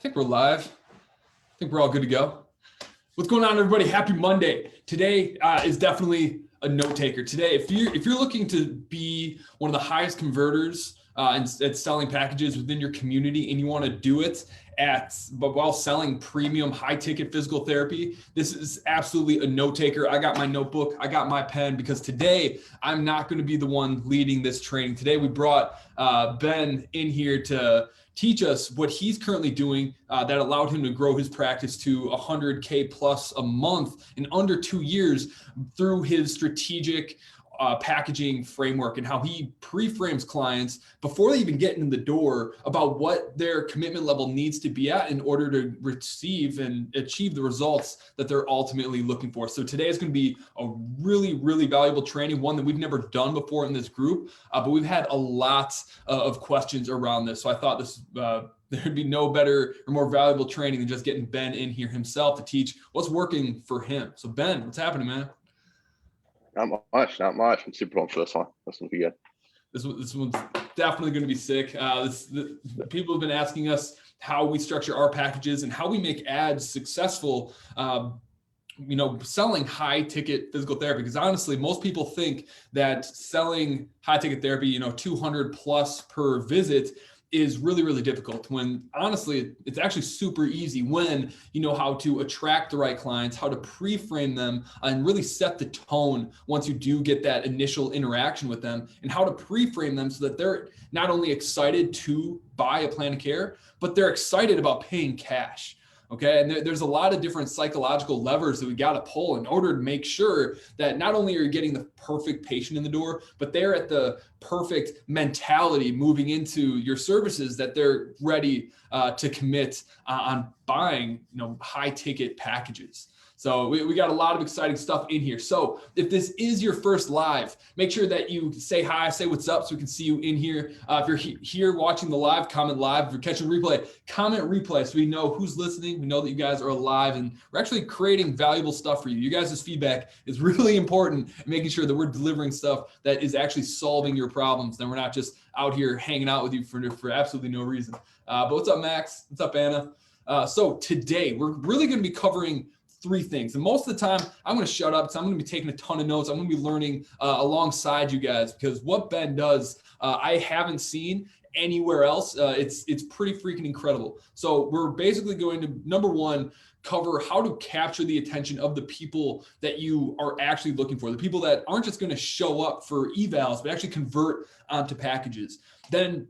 think we're live. I think we're all good to go. What's going on, everybody? Happy Monday. Today is definitely a note taker. Today, if you're looking to be one of the highest converters at selling packages within your community, and you want to do it while selling premium high ticket physical therapy, this is absolutely a note taker. I got my notebook, I got my pen, because today I'm not going to be the one leading this training. Today we brought Ben in here to teach us what he's currently doing that allowed him to grow his practice to 100K plus a month in under 2 years through his strategic packaging framework, and how he pre-frames clients before they even get in the door about what their commitment level needs to be at in order to receive and achieve the results that they're ultimately looking for. So today is going to be a really, really valuable training, one that we've never done before in this group, but we've had a lot of questions around this. So I thought this there'd be no better or more valuable training than just getting Ben in here himself to teach what's working for him. So Ben, what's happening, man? Not much. I'm super pumped for this one. This one's good. This one's definitely going to be sick. People have been asking us how we structure our packages and how we make ads successful, selling high ticket physical therapy. Because honestly, most people think that selling high ticket therapy, 200 plus per visit, is really, really difficult, when honestly, it's actually super easy when you know how to attract the right clients, how to pre-frame them, and really set the tone once you do get that initial interaction with them, and how to pre-frame them so that they're not only excited to buy a plan of care, but they're excited about paying cash. Okay. And there's a lot of different psychological levers that we got to pull in order to make sure that not only are you getting the perfect patient in the door, but they're at the perfect mentality moving into your services, that they're ready to commit on buying, high ticket packages. So we got a lot of exciting stuff in here. So if this is your first live, make sure that you say hi, say what's up, so we can see you in here. If you're here watching the live, comment live. If you're catching replay, comment replay, so we know who's listening. We know that you guys are alive, and we're actually creating valuable stuff for you. You guys' feedback is really important in making sure that we're delivering stuff that is actually solving your problems. Then we're not just out here hanging out with you for absolutely no reason. But what's up, Max? What's up, Anna? So today we're really going to be covering 3 things. And most of the time, I'm going to shut up, because I'm going to be taking a ton of notes. I'm going to be learning alongside you guys, because what Ben does, I haven't seen anywhere else. It's pretty freaking incredible. So we're basically going to, number one, cover how to capture the attention of the people that you are actually looking for, the people that aren't just going to show up for evals, but actually convert onto packages. Then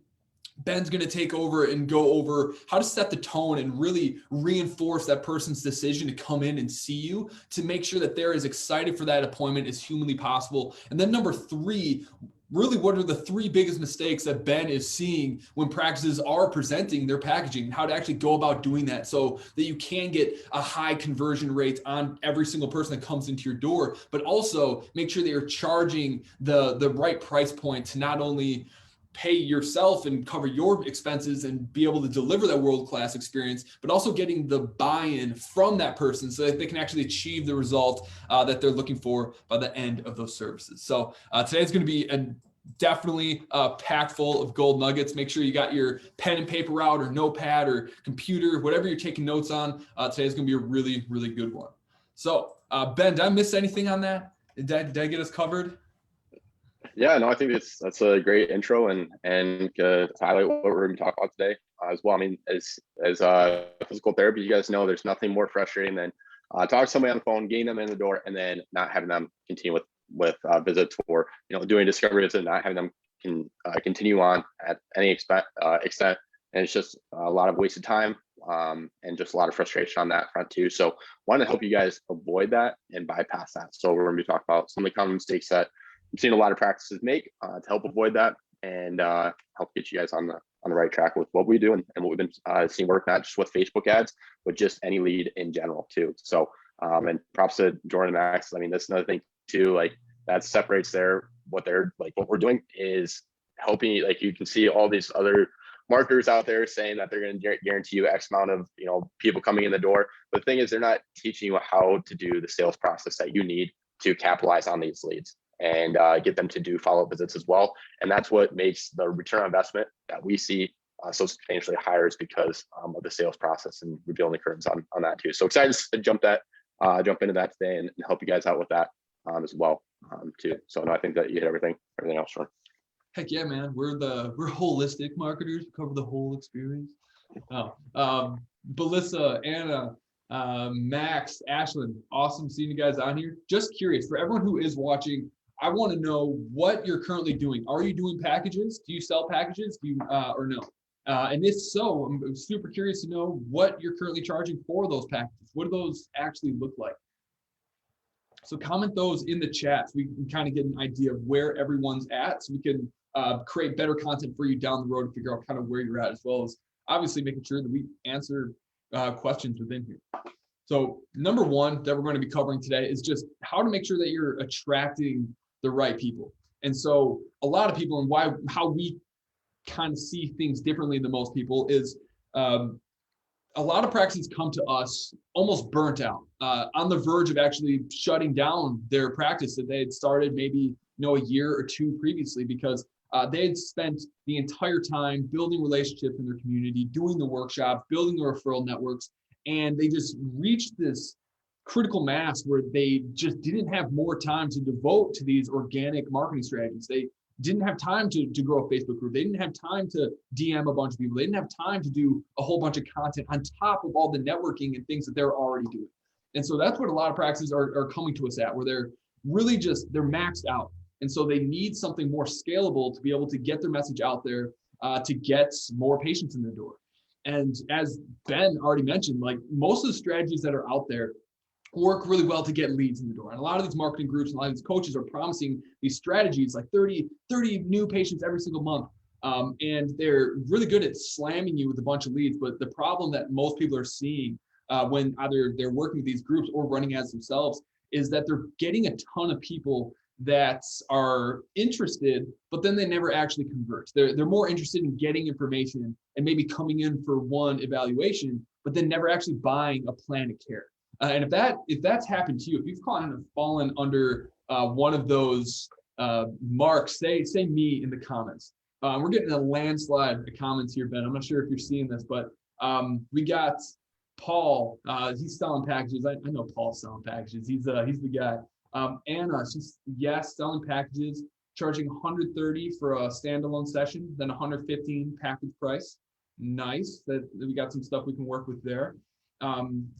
Ben's going to take over and go over how to set the tone and really reinforce that person's decision to come in and see you, to make sure that they're as excited for that appointment as humanly possible. And then number 3, really, what are the 3 biggest mistakes that Ben is seeing when practices are presenting their packaging, and how to actually go about doing that so that you can get a high conversion rate on every single person that comes into your door, but also make sure that you're charging the right price point to not only pay yourself and cover your expenses and be able to deliver that world-class experience, but also getting the buy-in from that person so that they can actually achieve the result that they're looking for by the end of those services. So today's going to be definitely packed full of gold nuggets. Make sure you got your pen and paper out, or notepad, or computer, whatever you're taking notes on. Today's going to be a really, really good one. So Ben, did I miss anything on that? Did I get us covered? Yeah, no, I think that's a great intro and to highlight what we're going to talk about today as well. I mean, as physical therapy, you guys know there's nothing more frustrating than talking to somebody on the phone, getting them in the door, and then not having them continue with visits, or doing discoveries and not having them continue on at any extent. And it's just a lot of wasted time and just a lot of frustration on that front too. So want to help you guys avoid that and bypass that. So we're going to be talking about some of the common mistakes that I'm seeing a lot of practices make to help avoid that, and help get you guys on the right track with what we do and what we've been seeing work, not just with Facebook ads, but just any lead in general too. So and props to Jordan and Max. I mean, that's another thing too, like that separates what we're doing is helping. Like, you can see all these other marketers out there saying that they're going to guarantee you X amount of people coming in the door. But the thing is, they're not teaching you how to do the sales process that you need to capitalize on these leads and get them to do follow-up visits as well. And that's what makes the return on investment that we see substantially higher is because of the sales process and revealing the curves on that too. So excited to jump into that today and help you guys out with that as well too. So no, I think that you hit everything else, Sean. Heck yeah, man. We're holistic marketers. We cover the whole experience. Belissa, Anna, Max, Ashlyn, awesome seeing you guys on here. Just curious, for everyone who is watching, I want to know what you're currently doing. Are you doing packages? Do you sell packages? Do you or no? And if so, I'm super curious to know what you're currently charging for those packages. What do those actually look like? So comment those in the chat so we can kind of get an idea of where everyone's at, so we can create better content for you down the road to figure out kind of where you're at, as well as obviously making sure that we answer questions within here. So number one that we're going to be covering today is just how to make sure that you're attracting the right people. And so a lot of people, and how we kind of see things differently than most people is a lot of practices come to us almost burnt out, on the verge of actually shutting down their practice that they had started maybe a year or two previously, because they had spent the entire time building relationships in their community, doing the workshops, building the referral networks, and they just reached this critical mass where they just didn't have more time to devote to these organic marketing strategies. They didn't have time to grow a Facebook group. They didn't have time to DM a bunch of people. They didn't have time to do a whole bunch of content on top of all the networking and things that they're already doing. And so that's what a lot of practices are coming to us at, where they're really they're maxed out. And so they need something more scalable to be able to get their message out there, to get more patients in the door. And as Ben already mentioned, like most of the strategies that are out there work really well to get leads in the door. And a lot of these marketing groups and a lot of these coaches are promising these strategies like 30 new patients every single month. And they're really good at slamming you with a bunch of leads. But the problem that most people are seeing when either they're working with these groups or running ads themselves is that they're getting a ton of people that are interested, but then they never actually convert. They're more interested in getting information and maybe coming in for one evaluation, but then never actually buying a plan of care. And if that's happened to you, if you've kind of fallen under one of those marks, say me in the comments. We're getting a landslide of comments here, Ben. I'm not sure if you're seeing this, but we got Paul. He's selling packages. I know Paul's selling packages. He's the guy. Anna, she's selling packages, charging $130 for a standalone session, then $115 package price. Nice. That we got some stuff we can work with there.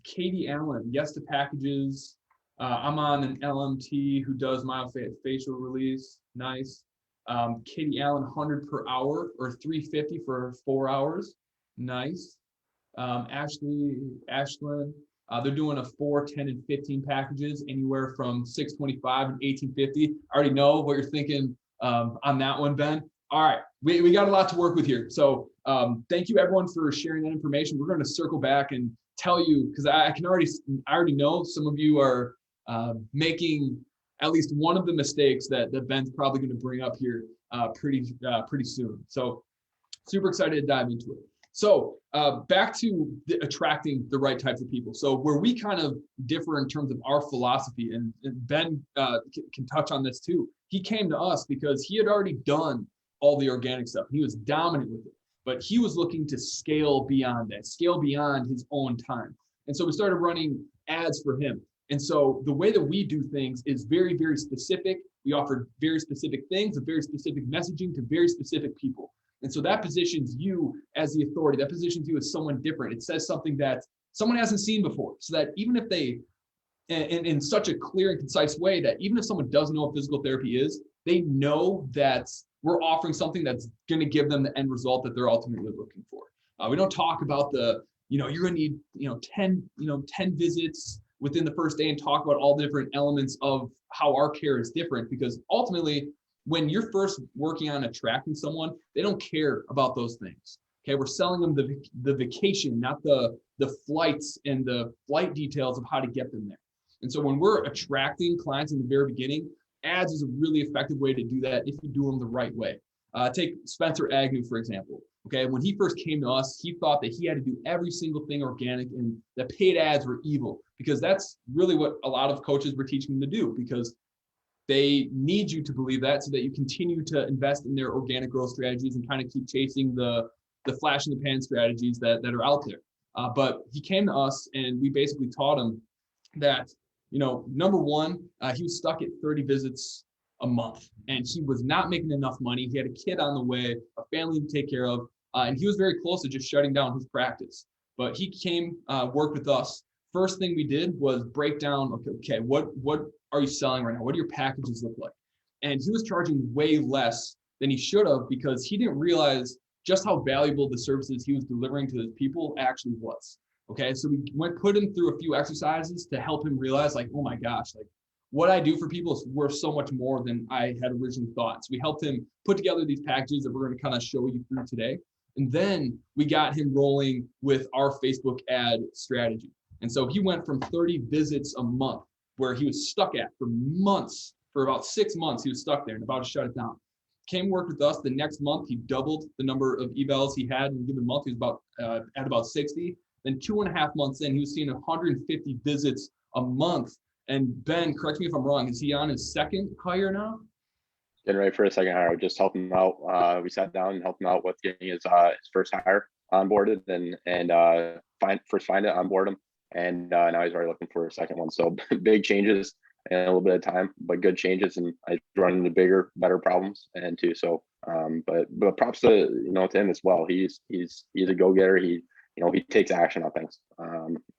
Katie Allen, yes to packages. I'm on an LMT who does myofascial release. Nice. Katie Allen, 100 per hour or $350 for 4 hours. Nice. Ashlyn, they're doing a 4, 10, and 15 packages, anywhere from $625 and $1850. I already know what you're thinking on that one, Ben. All right, we got a lot to work with here. So thank you everyone for sharing that information. We're going to circle back and tell you, because I already know some of you are making at least one of the mistakes that Ben's probably going to bring up here pretty soon. So super excited to dive into it. So back to attracting the right types of people. So where we kind of differ in terms of our philosophy, and Ben can touch on this too. He came to us because he had already done all the organic stuff. He was dominant with it, but he was looking to scale beyond that, scale beyond his own time. And so we started running ads for him. And so the way that we do things is very, very specific. We offer very specific things, a very specific messaging to very specific people. And so that positions you as the authority, that positions you as someone different. It says something that someone hasn't seen before, so that even if they, in such a clear and concise way, that even if someone doesn't know what physical therapy is, they know that we're offering something that's going to give them the end result that they're ultimately looking for. We don't talk about you're going to need, 10 visits within the first day and talk about all the different elements of how our care is different, because ultimately, when you're first working on attracting someone, they don't care about those things. Okay, we're selling them the vacation, not the flights and the flight details of how to get them there. And so when we're attracting clients in the very beginning, ads is a really effective way to do that if you do them the right way. Take Spencer Agnew, for example. Okay, when he first came to us, he thought that he had to do every single thing organic and that paid ads were evil, because that's really what a lot of coaches were teaching him to do, because they need you to believe that so that you continue to invest in their organic growth strategies and kind of keep chasing the the flash in the pan strategies that are out there. But he came to us and we basically taught him that, number one, he was stuck at 30 visits a month and he was not making enough money. He had a kid on the way, a family to take care of, and he was very close to just shutting down his practice. But he came, worked with us. First thing we did was break down, okay, what are you selling right now? What do your packages look like? And he was charging way less than he should have because he didn't realize just how valuable the services he was delivering to his people actually was. Okay, so we put him through a few exercises to help him realize, like, oh my gosh, like what I do for people is worth so much more than I had originally thought. So we helped him put together these packages that we're going to kind of show you through today. And then we got him rolling with our Facebook ad strategy. And so he went from 30 visits a month, where he was stuck at for months, for about 6 months, he was stuck there and about to shut it down. Came work with us. The next month, he doubled the number of evals he had in a given month. He was about at about 60. Then 2.5 months in, he was seeing 150 visits a month. And Ben, correct me if I'm wrong, is he on his second hire now? Getting ready for a second hire. Just help him out. We sat down and helped him out with getting his first hire onboarded and find it, onboard him. And now he's already looking for a second one. So big changes in a little bit of time, but good changes. And I run into bigger, better problems and too. So, but props to, to him as well. He's a go-getter. He takes action on things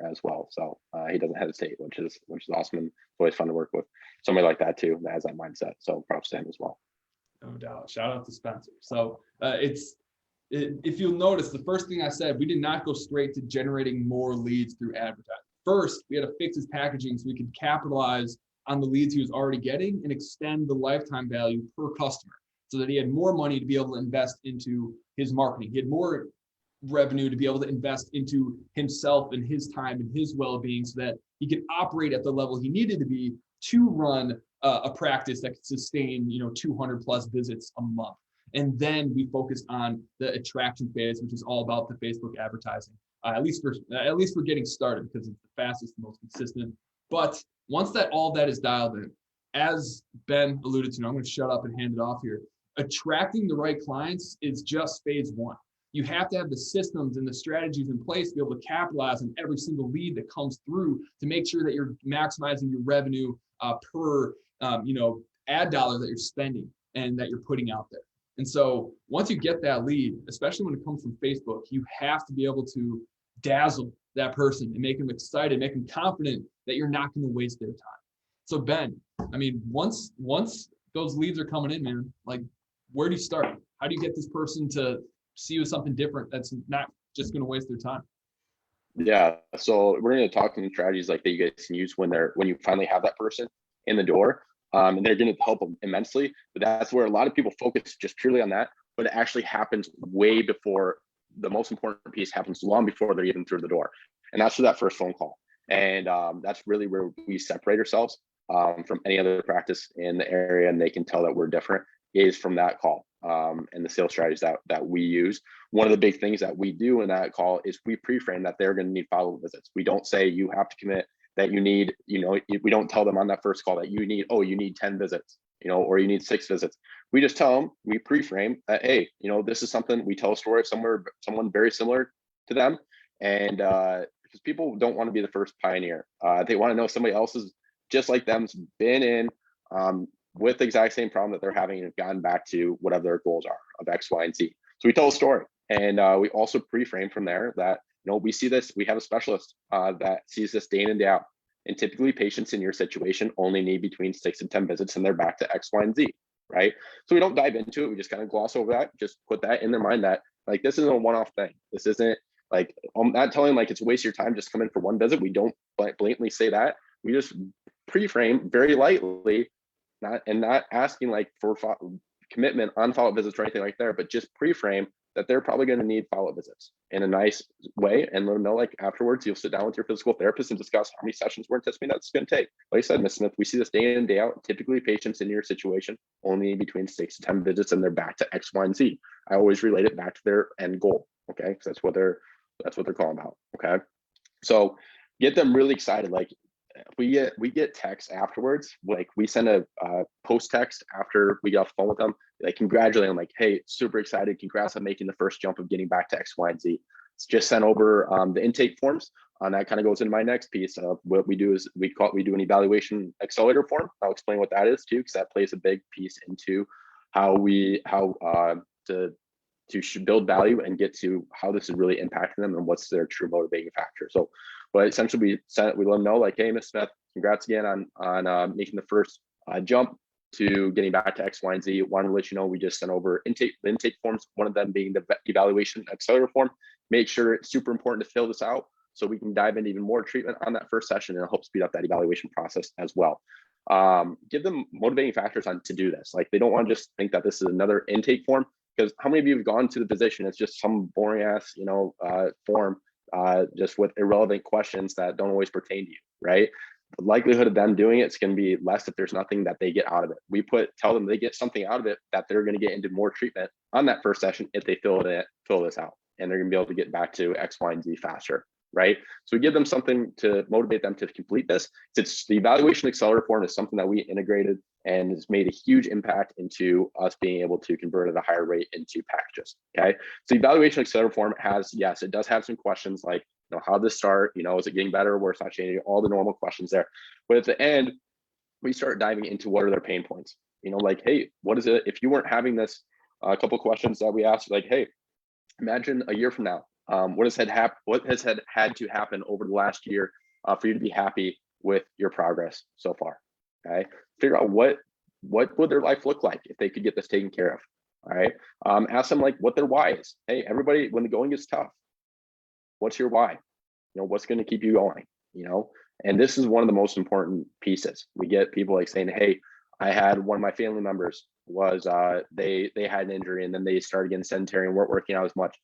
as well. So he doesn't hesitate, which is awesome. And it's always fun to work with somebody like that too, that has that mindset. So props to him as well. No doubt. Shout out to Spencer. So if you'll notice, the first thing I said, we did not go straight to generating more leads through advertising. First, we had to fix his packaging so we could capitalize on the leads he was already getting and extend the lifetime value per customer so that he had more money to be able to invest into his marketing. He had more revenue to be able to invest into himself and his time and his well-being so that he could operate at the level he needed to be to run a practice that could sustain 200 plus visits a month. And then we focused on the attraction phase, which is all about the Facebook advertising, at least for getting started, because it's the fastest and most consistent. But once all that is dialed in, as Ben alluded to, I'm going to shut up and hand it off here. Attracting the right clients is just phase one. You have to have the systems and the strategies in place to be able to capitalize on every single lead that comes through to make sure that you're maximizing your revenue per ad dollar that you're spending and that you're putting out there. And so once you get that lead, especially when it comes from Facebook, you have to be able to dazzle that person and make them excited, make them confident that you're not going to waste their time. So Ben, I mean, once those leads are coming in, man, like where do you start? How do you get this person to see you as something different that's not just going to waste their time? Yeah, so we're going to talk some strategies like that you guys can use when you finally have that person in the door, and they're going to help them immensely. But that's where a lot of people focus just purely on that, but it actually happens way before. The most important piece happens long before they're even through the door, and that's for that first phone call. And that's really where we separate ourselves from any other practice in the area, and they can tell that we're different is from that call. And the sales strategies that we use. One of the big things that we do in that call is we pre-frame that they're going to need follow-up visits. We don't say you have to commit that you need, we don't tell them on that first call that you need 10 visits, or you need 6 visits. We just tell them, we pre-frame that, hey, this is something, we tell a story of someone very similar to them. And because people don't want to be the first pioneer. They want to know somebody else is just like them's been in with the exact same problem that they're having and have gotten back to whatever their goals are of X, Y, and Z. So we tell a story, and we also pre-frame from there that we see this. We have a specialist that sees this day in and day out, and typically patients in your situation only need between 6 and 10 visits, and they're back to X, Y, and Z, right? So we don't dive into it. We just kind of gloss over that. Just put that in their mind that like this isn't a one-off thing. This isn't like I'm not telling like it's a waste of your time just come in for one visit. We don't blatantly say that. We just pre-frame very lightly. Not asking like for commitment on follow-up visits or anything like that, but just pre-frame that they're probably going to need follow-up visits in a nice way, and let them know like afterwards you'll sit down with your physical therapist and discuss how many sessions we're anticipating that's going to take. Like I said, Ms. Smith, we see this day in and day out. Typically, patients in your situation only need between 6 to 10 visits, and they're back to X, Y, and Z. I always relate it back to their end goal. Okay, because that's what they're calling about. Okay, so get them really excited. Like we get texts afterwards, like we send a post text after we get off the phone with them like congratulate them, like, hey, super excited, congrats on making the first jump of getting back to X, Y, and Z. It's just sent over the intake forms. That kind of goes into my next piece. What we do is we do an evaluation accelerator form. I'll explain what that is too, because that plays a big piece into how to build value and get to how this is really impacting them and what's their true motivating factor. So, but essentially we let them know, like, hey, Ms. Smith, congrats again on making the first jump to getting back to X, Y, and Z. Want to let you know we just sent over the intake forms, one of them being the evaluation accelerator form. Make sure it's super important to fill this out so we can dive into even more treatment on that first session and help speed up that evaluation process as well. Give them motivating factors to do this. Like, they don't want to just think that this is another intake form, because how many of you have gone to the physician? It's just some boring ass, form, just with irrelevant questions that don't always pertain to you, right? The likelihood of them doing it's going to be less if there's nothing that they get out of it. Tell them they get something out of it, that they're going to get into more treatment on that first session if they fill this out, and they're going to be able to get back to X, Y, and Z faster, right? So we give them something to motivate them to complete this. It's the evaluation accelerator form is something that we integrated and has made a huge impact into us being able to convert at a higher rate into packages. Okay, so the evaluation accelerator form it does have some questions like, how did this start? Is it getting better or worse? Not changing, all the normal questions there. But at the end, we start diving into what are their pain points. Like, hey, what is it? If you weren't having this, a couple of questions that we asked, like, hey, imagine a year from now, what has had to happen over the last year for you to be happy with your progress so far? Okay, figure out what would their life look like if they could get this taken care of. All right, ask them like what their why is. Hey, everybody, when the going gets tough, what's your why? What's going to keep you going? And this is one of the most important pieces. We get people like saying, hey, I had one of my family members was they had an injury, and then they started getting sedentary and weren't working out as much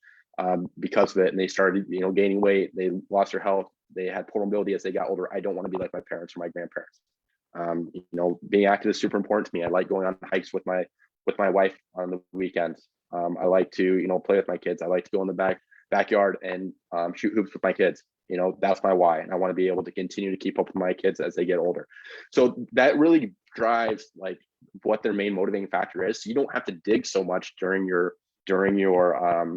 because of it, and they started gaining weight. They lost their health. They had poor mobility as they got older. I don't want to be like my parents or my grandparents. Being active is super important to me. I like going on hikes with my wife on the weekends. I like to play with my kids. I like to go in the backyard and shoot hoops with my kids. That's my why, and I want to be able to continue to keep up with my kids as they get older. So that really drives like what their main motivating factor is. So you don't have to dig so much during your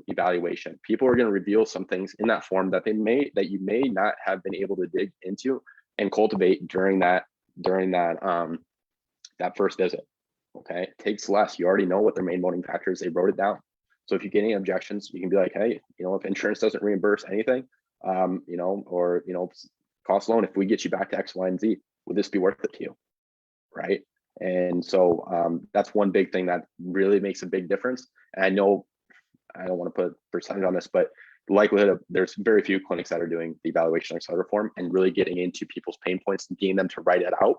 evaluation. People are going to reveal some things in that form that you may not have been able to dig into and cultivate during that first visit. Okay, it takes less. You already know what their main motivating factor is. They wrote it down. So if you get any objections, you can be like, hey, if insurance doesn't reimburse anything, or cost loan, if we get you back to X, Y, and Z, would this be worth it to you? Right. And so that's one big thing that really makes a big difference. And I know I don't want to put percentage on this, but the likelihood of there's very few clinics that are doing the evaluation accelerator form and really getting into people's pain points and getting them to write it out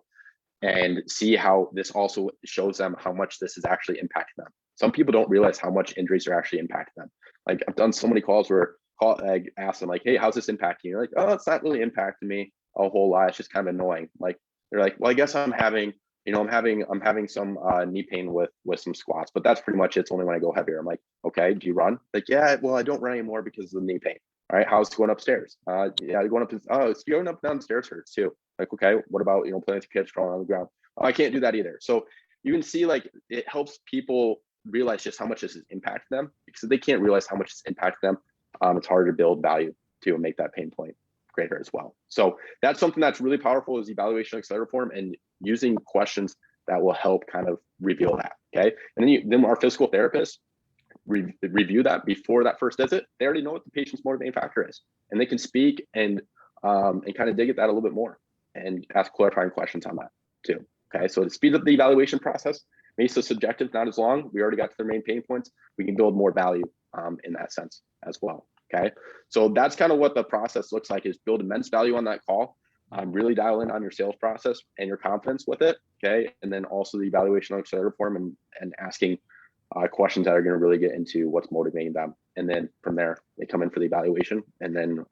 and see how this also shows them how much this is actually impacting them. Some people don't realize how much injuries are actually impacting them. Like, I've done so many calls where I ask them like, hey, how's this impacting you? You're like, oh, it's not really impacting me a whole lot. It's just kind of annoying. Like, they're like, well, I guess I'm having some knee pain with some squats, but that's pretty much it. It's only when I go heavier. I'm like, okay, do you run? Like, yeah, well, I don't run anymore because of the knee pain. All right, how's going upstairs? Yeah, going up. It's going up and down the stairs hurts too. Like, okay, what about playing with your kids crawling on the ground? Oh, I can't do that either. So you can see like it helps people realize just how much this has impacted them, because if they can't realize how much it's impacted them, it's harder to build value to make that pain point greater as well. So that's something that's really powerful, is evaluation accelerator form and using questions that will help kind of reveal that. Okay, and then our physical therapists review that before that first visit. They already know what the patient's motivating factor is, and they can speak and kind of dig at that a little bit more and ask clarifying questions on that too. Okay, so to speed up the evaluation process, makes it subjective, not as long. We already got to their main pain points. We can build more value in that sense as well. Okay, so that's kind of what the process looks like, is build immense value on that call, really dial in on your sales process and your confidence with it. Okay, and then also the evaluation accelerator form and asking questions that are going to really get into what's motivating them. And then from there, they come in for the evaluation and then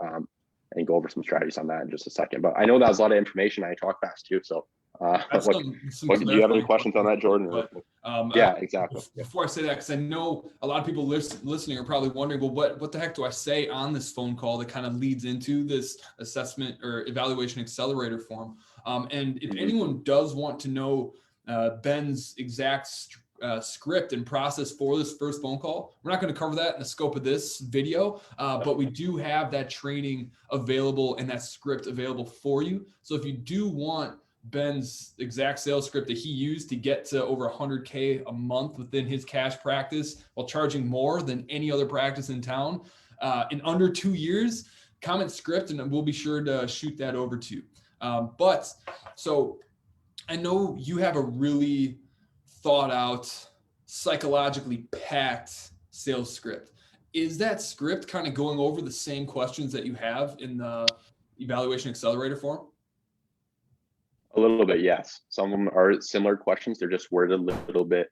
and go over some strategies on that in just a second. But I know that was a lot of information. I talk fast too. So do you have any questions on that, Jordan? But, yeah, exactly. Before I say that, because I know a lot of people listening are probably wondering, well, what the heck do I say on this phone call that kind of leads into this assessment or evaluation accelerator form? And if anyone does want to know Ben's exact script and process for this first phone call. We're not going to cover that in the scope of this video, but we do have that training available and that script available for you. So if you do want Ben's exact sales script that he used to get to over 100K a month within his cash practice while charging more than any other practice in town in under 2 years, comment script and we'll be sure to shoot that over to you. But so I know you have a really thought out, psychologically packed sales script. Is that script kind of going over the same questions that you have in the evaluation accelerator form? A little bit, yes. Some of them are similar questions. They're just worded a little bit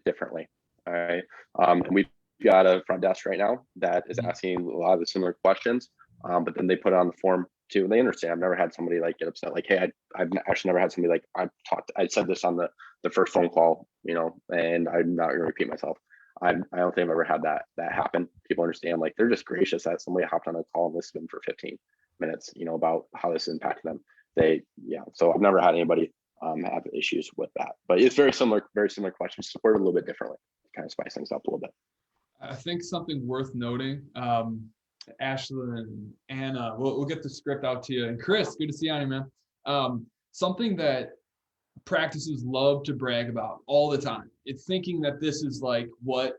differently. All right. And we've got a front desk right now that is asking a lot of the similar questions, but then they put it on the form too. And they understand. I've never had somebody like get upset. Like, hey, I've actually never had somebody like I said this on the first phone call, and I'm not going to repeat myself. I don't think I've ever had that happen. People understand, like they're just gracious that somebody hopped on a call and listened for 15 minutes, about how this impacted them. So I've never had anybody have issues with that, but it's very similar questions, supported a little bit differently, kind of spice things up a little bit. I think something worth noting, Ashley and Anna, we'll get the script out to you. And Chris, good to see you on here, man. Something that practices love to brag about all the time. It's thinking that this is like what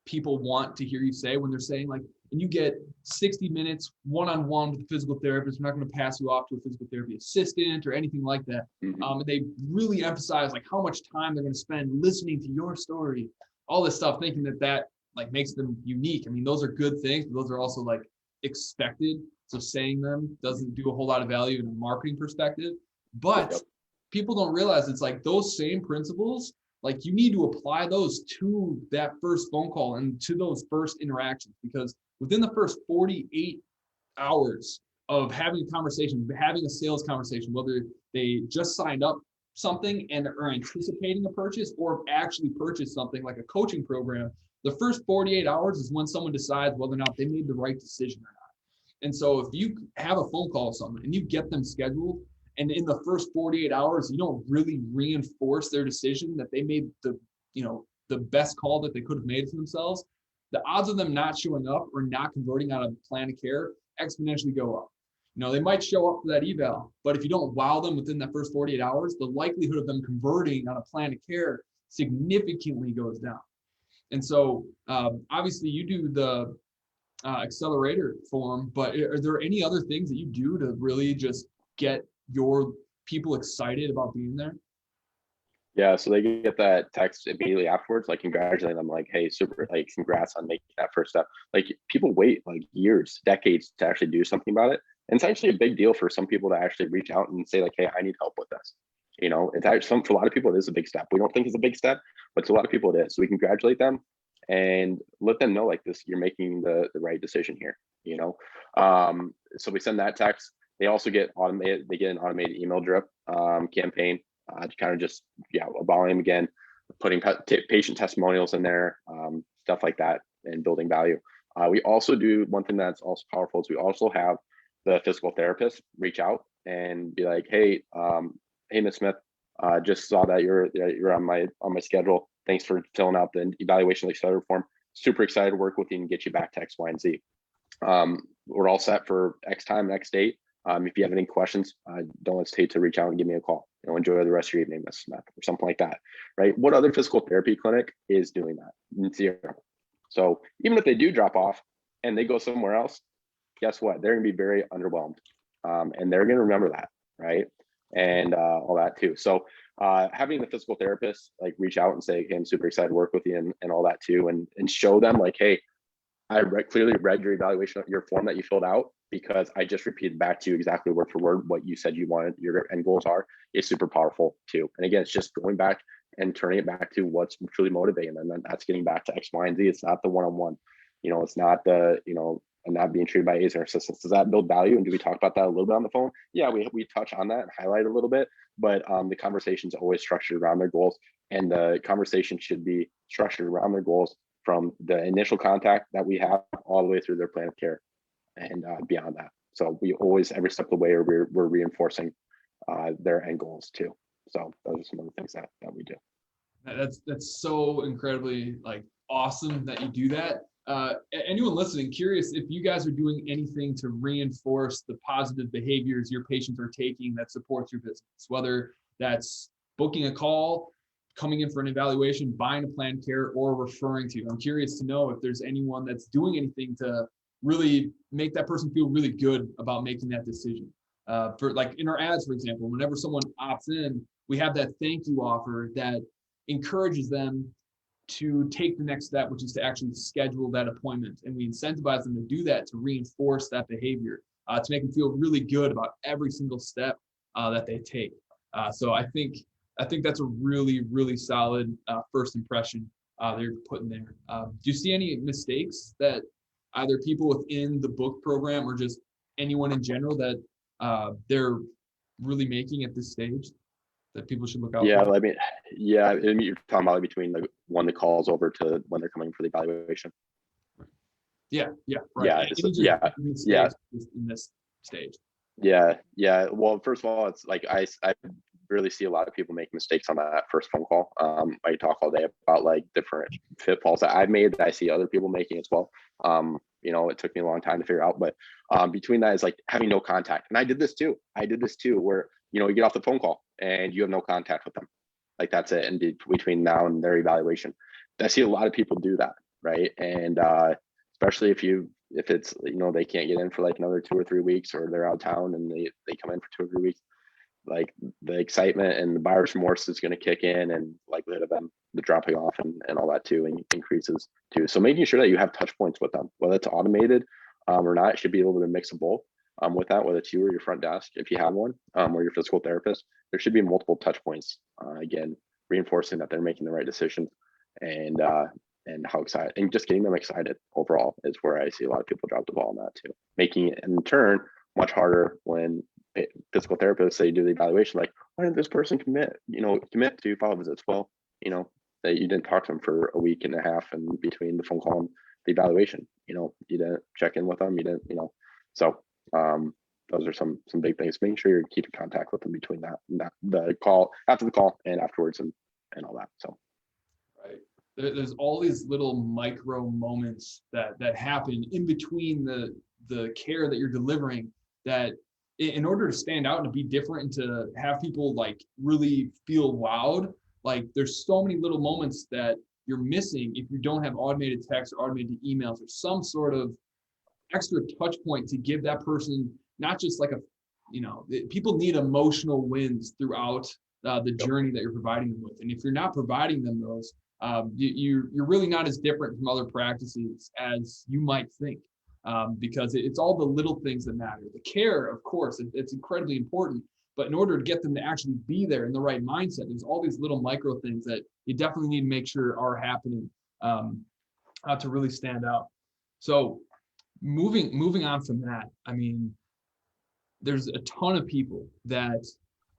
people want to hear you say when they're saying like, and you get 60 minutes one-on-one with a physical therapist. We're not going to pass you off to a physical therapy assistant or anything like that. And they really emphasize like how much time they're going to spend listening to your story, all this stuff, thinking that like makes them unique. I mean, those are good things, but those are also like expected. So saying them doesn't do a whole lot of value in a marketing perspective, but people don't realize it's like those same principles, like you need to apply those to that first phone call and to those first interactions, because within the first 48 hours of having a conversation, having a sales conversation, whether they just signed up something and are anticipating a purchase or actually purchased something like a coaching program, the first 48 hours is when someone decides whether or not they made the right decision or not. And so if you have a phone call with someone and you get them scheduled, and in the first 48 hours, you don't really reinforce their decision that they made the best call that they could have made for themselves, the odds of them not showing up or not converting on a plan of care exponentially go up. They might show up for that eval, but if you don't wow them within that first 48 hours, the likelihood of them converting on a plan of care significantly goes down. And so obviously you do the accelerator form, but are there any other things that you do to really just get your people excited about being there? Yeah, so they get that text immediately afterwards, like congratulating them, like, hey, super, like congrats on making that first step. Like people wait like years, decades to actually do something about it. And it's actually a big deal for some people to actually reach out and say like, hey, I need help with this. It's actually for a lot of people, it is a big step. We don't think it's a big step, but to a lot of people it is. So we congratulate them and let them know like this, you're making the right decision here, So we send that text. They also get an automated email drip campaign to kind of just, volume again, putting patient testimonials in there, stuff like that, and building value. We also do one thing that's also powerful is we also have the physical therapist reach out and be like, hey, Ms. Smith, just saw that you're on my schedule. Thanks for filling out the evaluation accelerator form. Super excited to work with you and get you back to X, Y, and Z. We're all set for X time, X date. If you have any questions, don't hesitate to reach out and give me a call. Enjoy the rest of your evening, Ms. Smith, or something like that, right? What other physical therapy clinic is doing that? Zero. So even if they do drop off and they go somewhere else, guess what? They're going to be very underwhelmed, and they're going to remember that, right? And all that too. So having the physical therapist like reach out and say, hey, I'm super excited to work with you and all that too, and show them like, hey, I clearly read your evaluation, your form that you filled out, because I just repeated back to you exactly word for word what you said you wanted your end goals are, is super powerful too. And again, it's just going back and turning it back to what's truly motivating them. And that's getting back to X, Y, and Z. It's not the one-on-one, it's not the, and not being treated by aides or assistants. Does that build value? And do we talk about that a little bit on the phone? Yeah, we touch on that and highlight a little bit, but the conversation's always structured around their goals, and the conversation should be structured around their goals from the initial contact that we have all the way through their plan of care and beyond that. So we always, every step of the way, we're reinforcing their end goals too. So those are some of the things that we do. That's so incredibly like awesome that you do that. Anyone listening, curious if you guys are doing anything to reinforce the positive behaviors your patients are taking that supports your business, whether that's booking a call, coming in for an evaluation, buying a planned care, or referring to you. I'm curious to know if there's anyone that's doing anything to really make that person feel really good about making that decision. For like in our ads, for example, whenever someone opts in, we have that thank you offer that encourages them to take the next step, which is to actually schedule that appointment. And we incentivize them to do that to reinforce that behavior, to make them feel really good about every single step that they take. So I think that's a really, really solid first impression that you're putting there. Do you see any mistakes that either people within the book program or just anyone in general that they're really making at this stage that people should look out Yeah, for? I mean, yeah, I mean, you're talking about between the one that calls over to when they're coming for the evaluation. Yeah, right. Yeah, Any just yeah, yeah, mistakes in this stage? yeah. Well, first of all, it's like I really see a lot of people make mistakes on that first phone call. I talk all day about like different pitfalls that I've made that I see other people making as well. It took me a long time to figure out, but between that is like having no contact. And I did this too. Where, you get off the phone call and you have no contact with them. Like that's it. And between now and their evaluation, I see a lot of people do that. Right. And especially if it's, they can't get in for like another 2 or 3 weeks, or they're out of town and they come in for 2 or 3 weeks, like the excitement and the buyer's remorse is going to kick in, and likelihood of them the dropping off and all that too increases too. So making sure that you have touch points with them, whether it's automated or not, it should be a little bit of a mix of both. With that, whether it's you or your front desk, if you have one, or your physical therapist, there should be multiple touch points. Again, reinforcing that they're making the right decision, and how excited, and just getting them excited overall is where I see a lot of people drop the ball on that too, making it in turn much harder when physical therapists say do the evaluation, like, why didn't this person commit to follow visits? Well, that you didn't talk to them for a week and a half and between the phone call and the evaluation, you didn't check in with them, you didn't, so those are some big things. Making sure you're keeping contact with them between that the call, after the call, and afterwards, and all that. So Right. There's all these little micro moments that happen in between the care that you're delivering that in order to stand out and to be different and to have people like really feel wowed, like there's so many little moments that you're missing if you don't have automated text or automated emails or some sort of extra touch point to give that person not just like people need emotional wins throughout the journey that you're providing them with. And if you're not providing them those, you're really not as different from other practices as you might think, because it's all the little things that matter. The care, of course, it's incredibly important, but in order to get them to actually be there in the right mindset, there's all these little micro things that you definitely need to make sure are happening to really stand out. So moving on from that, I mean, there's a ton of people that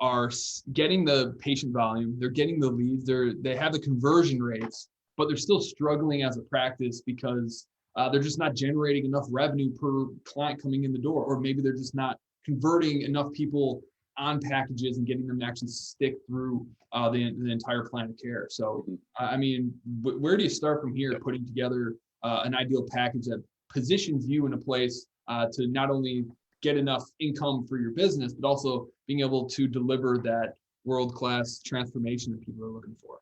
are getting the patient volume, they're getting the leads, they have the conversion rates, but they're still struggling as a practice because they're just not generating enough revenue per client coming in the door, or maybe they're just not converting enough people on packages and getting them to actually stick through the entire plan of care. So, I mean, where do you start from here, putting together an ideal package that positions you in a place to not only get enough income for your business, but also being able to deliver that world-class transformation that people are looking for?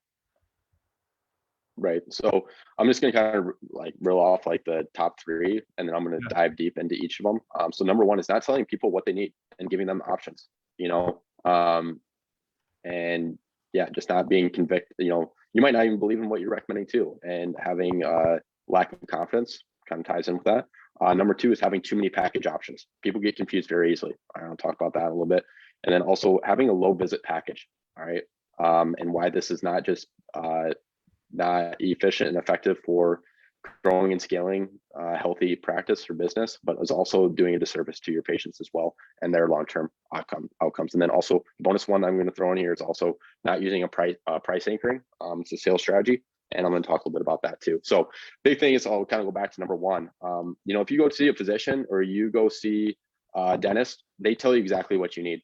right. So I'm just going to kind of like reel off like the top three, and then I'm going to dive deep into each of them. So number one is not telling people what they need and giving them options, and yeah, just not being convicted. You might not even believe in what you're recommending too, and having lack of confidence kind of ties in with that. Number two is having too many package options. People get confused very easily. I'll talk about that a little bit. And then also having a low visit package. All right. And why this is not just not efficient and effective for growing and scaling healthy practice or business, but is also doing a disservice to your patients as well and their long-term outcomes. And then also bonus one I'm going to throw in here is also not using a price anchoring. It's a sales strategy. And I'm going to talk a little bit about that too. So big thing is, I'll kind of go back to number one. If you go see a physician or you go see a dentist, they tell you exactly what you need.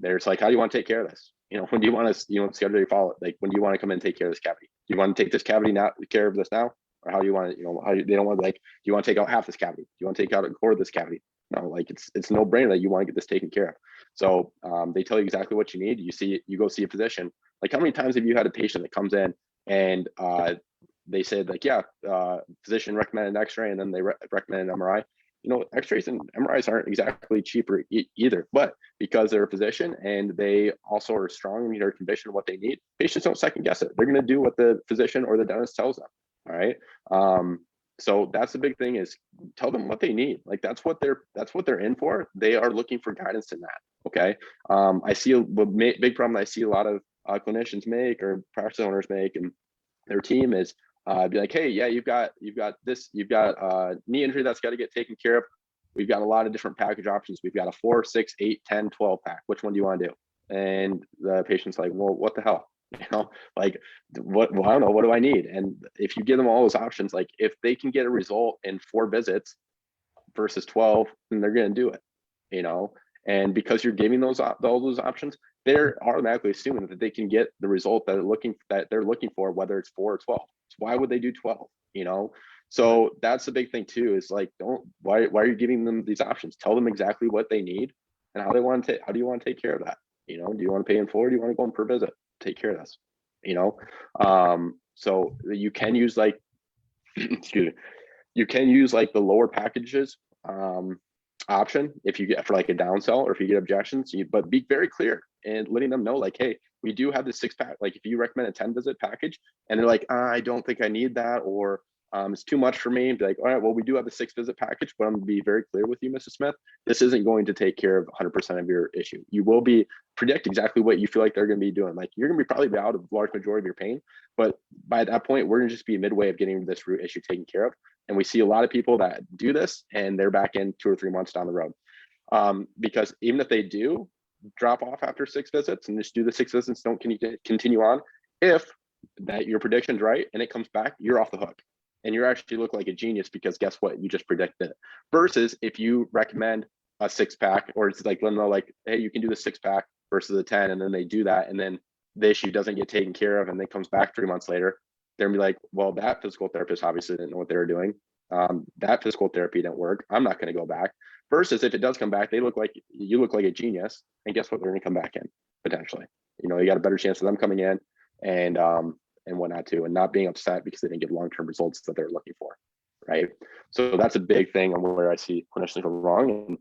There's like, how do you want to take care of this? When do you want to, schedule your follow? Like, when do you want to come in and take care of this cavity? Do you want to take this cavity now, care of this now? Or how do you want to, they don't want, like, do you want to take out half this cavity? Do you want to take out a quarter of this cavity? No, like, it's no brainer that you want to get this taken care of. So they tell you exactly what you need. You go see a physician. Like, how many times have you had a patient that comes in and they said, like, yeah, physician recommended an x-ray, and then they recommended an MRI. X-rays and MRIs aren't exactly cheaper either, but because they're a physician and they also are strong in their conviction of what they need, patients don't second guess it. They're going to do what the physician or the dentist tells them. All right. So that's the big thing, is tell them what they need. Like, that's what they're in for. They are looking for guidance in that. Okay. I see a big problem that I see a lot of clinicians make, or practice owners make, and their team is be like, hey, yeah, you've got knee injury that's got to get taken care of. We've got a lot of different package options. We've got a 4, 6, 8, 10, 12 pack. Which one do you want to do? And the patient's like, well, what the hell? Like, well, I don't know. What do I need? And if you give them all those options, like, if they can get a result in 4 visits versus 12, then they're going to do it. And because you're giving all those options, they're automatically assuming that they can get the result that they're looking for, whether it's 4 or 12. So why would they do 12? So that's the big thing too, is like, why are you giving them these options? Tell them exactly what they need and how do you want to take care of that? Do you want to pay in full, or do you want to go in per visit? Take care of this. So you can use, like, excuse me, you can use, like, the lower packages option if you get for, like, a downsell, or if you get objections, but be very clear and letting them know, like, hey, we do have the 6-pack. Like, if you recommend a 10 visit package and they're like, I don't think I need that, or it's too much for me, be like, all right, well, we do have the 6 visit package, but I'm gonna be very clear with you, Mrs. Smith, this isn't going to take care of 100% of your issue. You will predict exactly what you feel like they're going to be doing. Like, you're going to be probably out of a large majority of your pain, but by that point, we're going to just be midway of getting this root issue taken care of. And we see a lot of people that do this and they're back in 2 or 3 months down the road. Because even if they do drop off after 6 visits and just do the 6 visits, don't continue on, if that your prediction's right and it comes back, you're off the hook. And you actually look like a genius, because guess what? You just predicted it. Versus if you recommend a 6-pack, or it's like, let them know, like, hey, you can do the 6-pack versus the 10, and then they do that, and then the issue doesn't get taken care of, and then comes back 3 months later, they're gonna be like, well, that physical therapist obviously didn't know what they were doing. That physical therapy didn't work. I'm not going to go back. Versus if it does come back, you look like a genius, and guess what? They're going to come back in potentially. You got a better chance of them coming in and whatnot too, and not being upset because they didn't get long-term results that they're looking for, right? So that's a big thing on where I see clinicians go wrong. And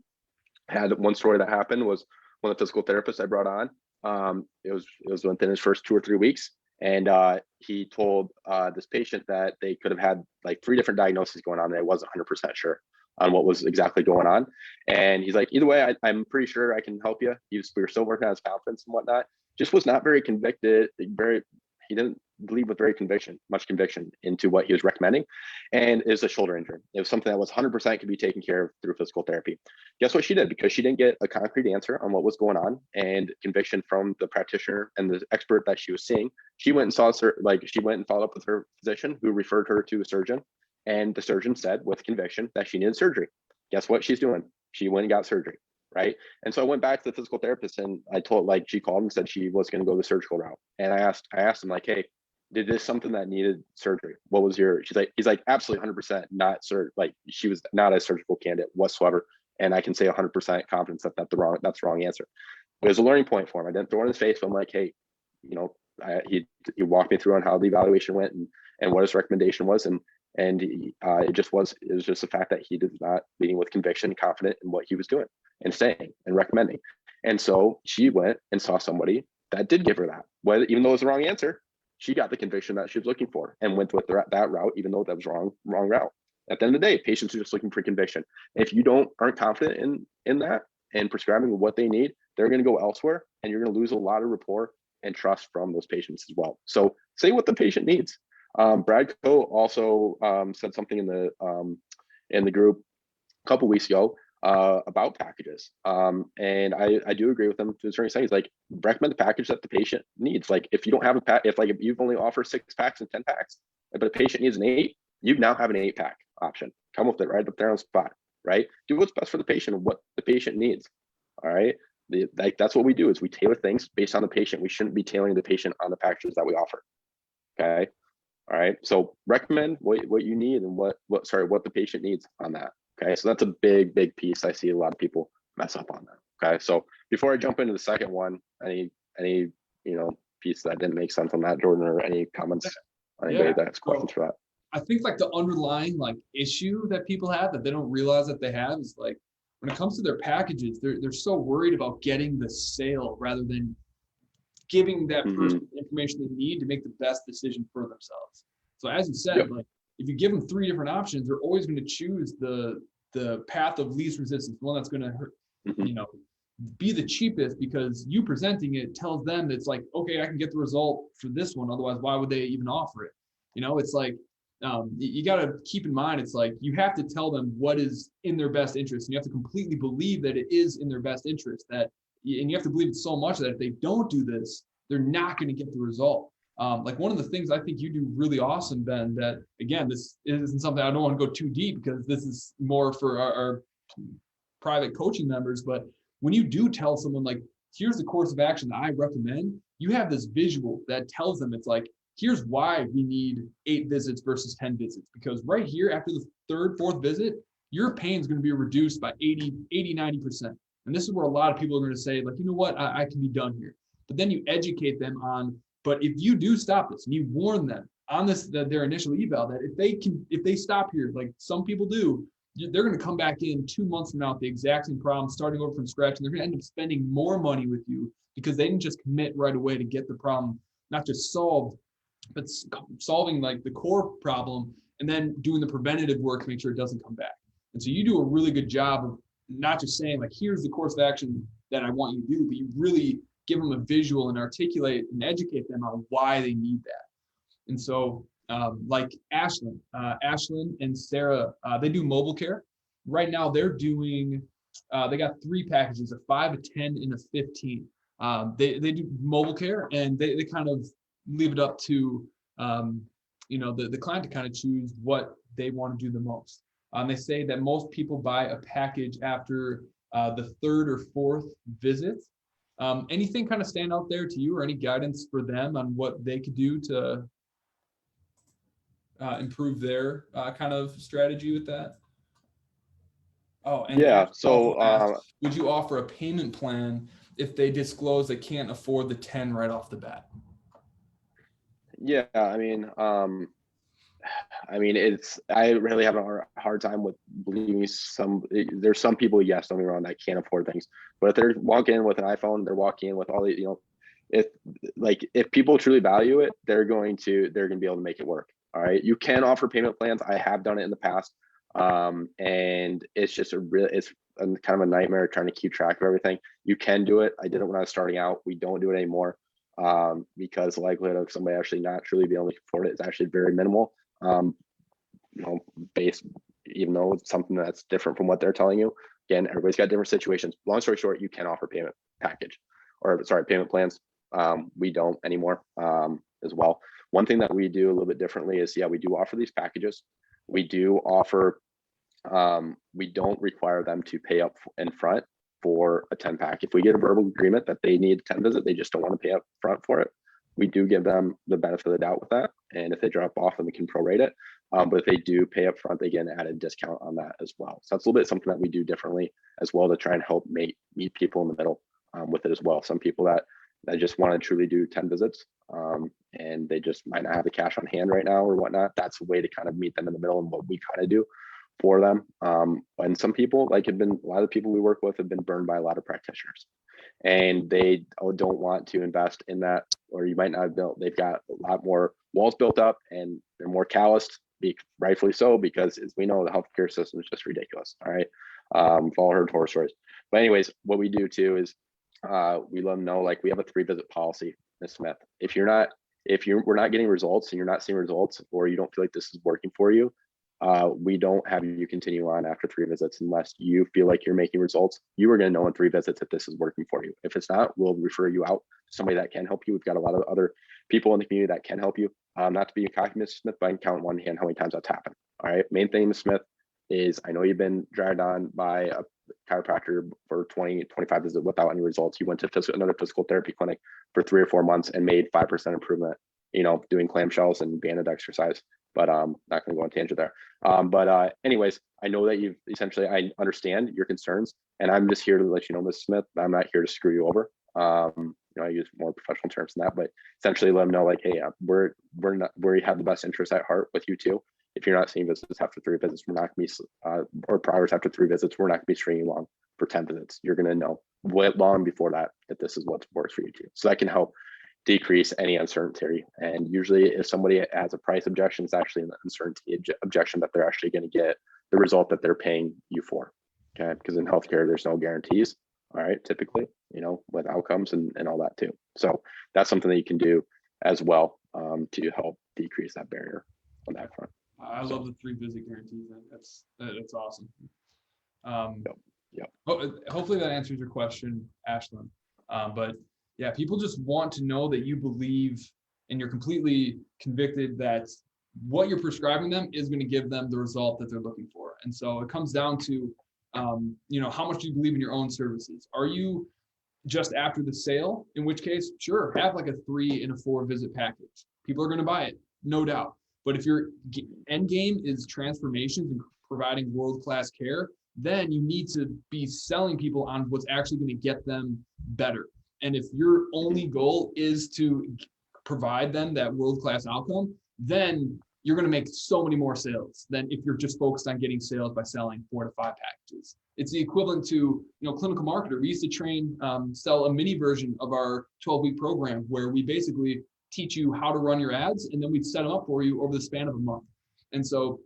I had one story that happened, was one of the physical therapists I brought on. It was within his first 2 or 3 weeks, and he told this patient that they could have had like 3 different diagnoses going on, and I wasn't 100% sure on what was exactly going on. And he's like, either way, I'm pretty sure I can help you. We were still working on his confidence and whatnot. Just was not very convicted. He didn't believe with much conviction into what he was recommending. And it was a shoulder injury. It was something that was 100% could be taken care of through physical therapy. Guess what she did? Because she didn't get a concrete answer on what was going on and conviction from the practitioner and the expert that she was seeing, she went and followed up with her physician, who referred her to a surgeon. And the surgeon said with conviction that she needed surgery. Guess what she's doing? She went and got surgery. Right. And so I went back to the physical therapist, and I told, like, she called and said she was going to go the surgical route. And I asked him, like, hey, did this something that needed surgery? What was he's like, absolutely 100% not like, she was not a surgical candidate whatsoever. And I can say 100% confidence that that's the wrong answer. It was a learning point for him. I didn't throw it in his face, but I'm like, hey, he walked me through on how the evaluation went and what his recommendation was. And it was just the fact that he did not leading with conviction, confident in what he was doing and saying and recommending. And so she went and saw somebody that did give her that, even though it was the wrong answer, she got the conviction that she was looking for and went with that route, even though that was wrong route. At the end of the day, patients are just looking for conviction. And if you aren't confident in that and prescribing what they need, they're going to go elsewhere, and you're going to lose a lot of rapport and trust from those patients as well. So say what the patient needs. Brad Coe also said something in the group a couple weeks ago about packages. And I do agree with him to a certain extent. He's like, recommend the package that the patient needs. Like, if you don't have if you've only offered 6 packs and 10 packs, but a patient needs an 8, you now have an 8-pack option. Come with it right up there on the spot, right? Do what's best for the patient and what the patient needs. All right. like that's what we do, is we tailor things based on the patient. We shouldn't be tailoring the patient on the packages that we offer. Okay. All right. So recommend what you need and what the patient needs on that. Okay. So that's a big piece. I see a lot of people mess up on that. Okay. So before I jump into the second one, any piece that didn't make sense on that, Jordan, or any comments on anybody that has questions for that? I think like the underlying like issue that people have that they don't realize that they have is like when it comes to their packages, they're so worried about getting the sale rather than giving that person the information they need to make the best decision for themselves. So as you said, like if you give them 3 different options, they're always going to choose the path of least resistance, the one that's going to hurt, be the cheapest, because you presenting it tells them that it's like, okay, I can get the result for this one. Otherwise, why would they even offer it? It's like, you got to keep in mind, it's like you have to tell them what is in their best interest, and you have to completely believe that it is in their best interest, and you have to believe it so much that if they don't do this, they're not going to get the result. Like one of the things I think you do really awesome, Ben, that again, this isn't something I don't want to go too deep because this is more for our private coaching members, but when you do tell someone like, here's the course of action that I recommend, you have this visual that tells them it's like, here's why we need 8 visits versus 10 visits. Because right here, after the 3rd, 4th visit, your pain is going to be reduced by 80, 90%. And this is where a lot of people are going to say, like, you know what, I can be done here. But then you educate them on, but if you do stop this and you warn them on this, that their initial eval, that if they stop here, like some people do, they're going to come back in 2 months from now with the exact same problem, starting over from scratch, and they're going to end up spending more money with you because they didn't just commit right away to get the problem not just solved, but solving like the core problem and then doing the preventative work to make sure it doesn't come back. And so you do a really good job of not just saying like, here's the course of action that I want you to do, but you really give them a visual and articulate and educate them on why they need that. And so like Ashlyn and Sarah, they do mobile care. Right now they're doing, they got 3 packages, a 5, a 10, and a 15. They do mobile care, and they kind of leave it up to, the client to kind of choose what they want to do the most. They say that most people buy a package after the 3rd or 4th visit. Anything kind of stand out there to you, or any guidance for them on what they could do to improve their kind of strategy with that? Oh, and yeah. So asked, would you offer a payment plan if they disclose they can't afford the 10 right off the bat? Yeah, I mean, I really have a hard time with believing there's some people, yes, don't get me wrong, that can't afford things, but if they're walking in with an iPhone, they're walking in with all the, if people truly value it, they're going to be able to make it work. All right. You can offer payment plans. I have done it in the past. And it's just it's kind of a nightmare trying to keep track of everything. You can do it. I did it when I was starting out. We don't do it anymore. Because the likelihood of somebody actually not truly being able to afford it is actually very minimal. Even though it's something that's different from what they're telling you. Again, everybody's got different situations. Long story short, you can offer payment plans. We don't anymore as well. One thing that we do a little bit differently is, we do offer these packages. We do offer, we don't require them to pay up in front for a 10 pack. If we get a verbal agreement that they need a 10 visit, they just don't want to pay up front for it, we do give them the benefit of the doubt with that. And if they drop off, then we can prorate it. But if they do pay up front, they get an added discount on that as well. So that's a little bit something that we do differently as well to try and help meet people in the middle with it as well. Some people that just want to truly do 10 visits and they just might not have the cash on hand right now or whatnot. That's a way to kind of meet them in the middle and what we kind of do for them. And some people, a lot of the people we work with have been burned by a lot of practitioners and they don't want to invest in that, or you might not have built, they've got a lot more walls built up and they're more calloused, rightfully so, because as we know, the healthcare system is just ridiculous. All right. We've all heard horror stories, but anyways, what we do too is we let them know, we have a 3-visit policy, Ms. Smith. If we're not getting results and you're not seeing results, or you don't feel like this is working for you, we don't have you continue on after 3 visits unless you feel like you're making results. You are going to know in 3 visits if this is working for you. If it's not, we'll refer you out to somebody that can help you. We've got a lot of other people in the community that can help you. Not to be a cocky, Ms. Smith, but I can count one hand how many times that's happened. All right. Main thing, Ms. Smith, is I know you've been dragged on by chiropractor for 20, 25 visits without any results. You went to another physical therapy clinic for 3 or 4 months and made 5% improvement, doing clamshells and banded exercise. But not gonna go on tangent there. Anyways, I know that I understand your concerns, and I'm just here to let you know, Ms. Smith, I'm not here to screw you over. I use more professional terms than that, but essentially let them know, like, hey, we have the best interest at heart with you too. If you're not seeing visits after 3 visits, we're not gonna be, or progress after 3 visits, we're not gonna be stringing you along for 10 visits. You're gonna know long before that this is what works for you too. So that can help decrease any uncertainty. And usually if somebody has a price objection, it's actually an uncertainty objection that they're actually going to get the result that they're paying you for. Okay. Because in healthcare, there's no guarantees. All right. Typically, with outcomes and all that too. So that's something that you can do as well to help decrease that barrier on that front. I love the 3 visit guarantees. That's awesome. Yep. Hopefully that answers your question, Ashlyn. But yeah, people just want to know that you believe and you're completely convicted that what you're prescribing them is going to give them the result that they're looking for. And so it comes down to, how much do you believe in your own services? Are you just after the sale? In which case, sure, have like a 3 and a 4 visit package. People are going to buy it, no doubt. But if your end game is transformations and providing world-class care, then you need to be selling people on what's actually going to get them better. And if your only goal is to provide them that world-class outcome, then you're going to make so many more sales than if you're just focused on getting sales by selling 4 to 5 packages. It's the equivalent to, clinical marketer. We used to sell a mini version of our 12-week program where we basically teach you how to run your ads, and then we'd set them up for you over the span of a month. And so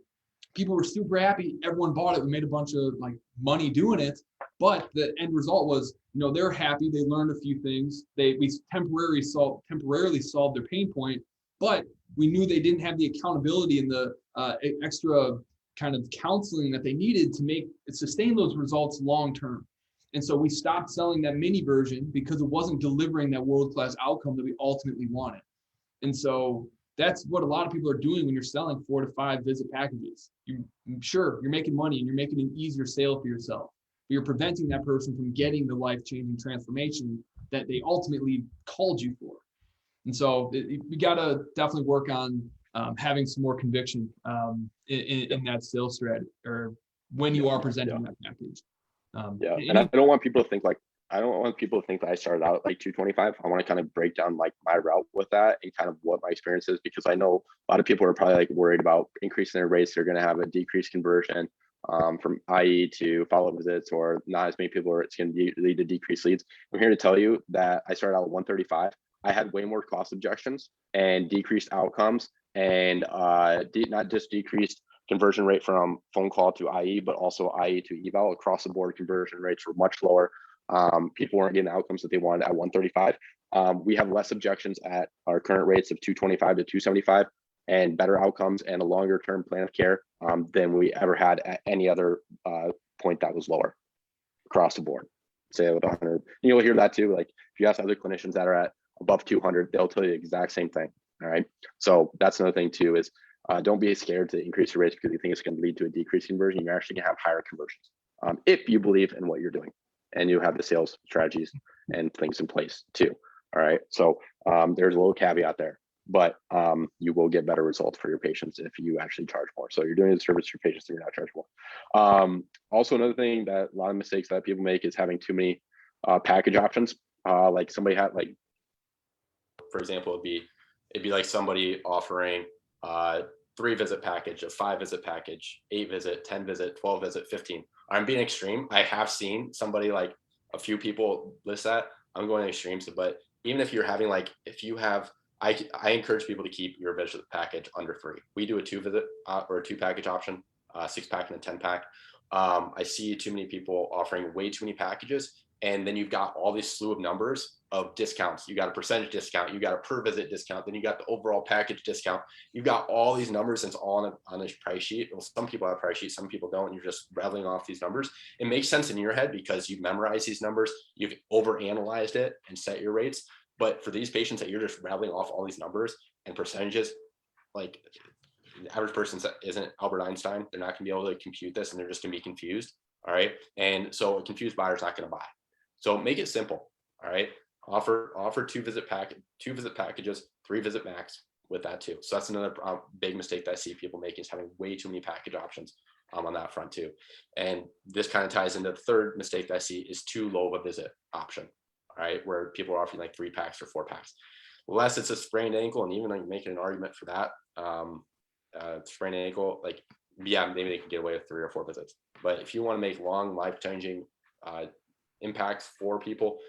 people were super happy. Everyone bought it. We made a bunch of money doing it. But the end result was, they're happy. They learned a few things. We temporarily solved their pain point, but we knew they didn't have the accountability and the extra kind of counseling that they needed to sustain those results long term. And so we stopped selling that mini version because it wasn't delivering that world-class outcome that we ultimately wanted. And so that's what a lot of people are doing when you're selling 4 to 5 visit packages. You're making money and you're making an easier sale for yourself. But you're preventing that person from getting the life-changing transformation that they ultimately called you for. And so we got to definitely work on having some more conviction in that sales strategy, or when you are presenting that package. And I don't want people to think that I started out like 225. I want to kind of break down my route with that and kind of what my experience is, because I know a lot of people are probably worried about increasing their rates. They're going to have a decreased conversion from IE to follow-up visits, or not as many people, or it's going to lead to decreased leads. I'm here to tell you that I started out at 135. I had way more cost objections and decreased outcomes, and not just decreased conversion rate from phone call to IE, but also IE to eval. Across the board, conversion rates were much lower. People weren't getting the outcomes that they wanted at 135. We have less objections at our current rates of 225 to 275, and better outcomes and a longer term plan of care than we ever had at any other point that was lower across the board. Say with 100, you'll hear that too. Like if you ask other clinicians that are at above 200, they'll tell you the exact same thing. All right. So that's another thing too, is don't be scared to increase your rates because you think it's going to lead to a decreased conversion. You're actually going to have higher conversions if you believe in what you're doing and you have the sales strategies and things in place too. All right. So there's a little caveat there, but you will get better results for your patients if you actually charge more. So you're doing the service for your patients and you're not charging more. Also, another thing that a lot of mistakes that people make is having too many package options. Like somebody had for example, it'd be like somebody offering 3 visit package, a 5 visit package, 8 visit, 10 visit, 12 visit, 15. I'm being extreme. I have seen somebody like a few people list that. I'm going extremes, but even if you're having I encourage people to keep your visit package under 3. We do a 2 visit or a 2 package option, 6 pack and a 10 pack. I see too many people offering way too many packages. And then you've got all this slew of numbers of discounts. You got a percentage discount, you got a per visit discount, then you got the overall package discount. You've got all these numbers, and it's all on a price sheet. Well, some people have a price sheet, some people don't. And you're just rattling off these numbers. It makes sense in your head because you've memorized these numbers, you've overanalyzed it and set your rates. But for these patients that you're just rattling off all these numbers and percentages, like the average person isn't Albert Einstein. They're not going to be able to compute this, and they're just going to be confused. All right. And so a confused buyer is not going to buy. So make it simple. All right. Offer two visit packages, 3 visit max with that too. So that's another big mistake that I see people making, is having way too many package options on that front too. And this kind of ties into the third mistake that I see, is too low of a visit option. All right. Where people are offering like 3 packs or 4 packs. Unless it's a sprained ankle, and even like making an argument for that, sprained ankle, like, yeah, maybe they can get away with 3 or 4 visits. But if you want to make long, life-changing impacts for people,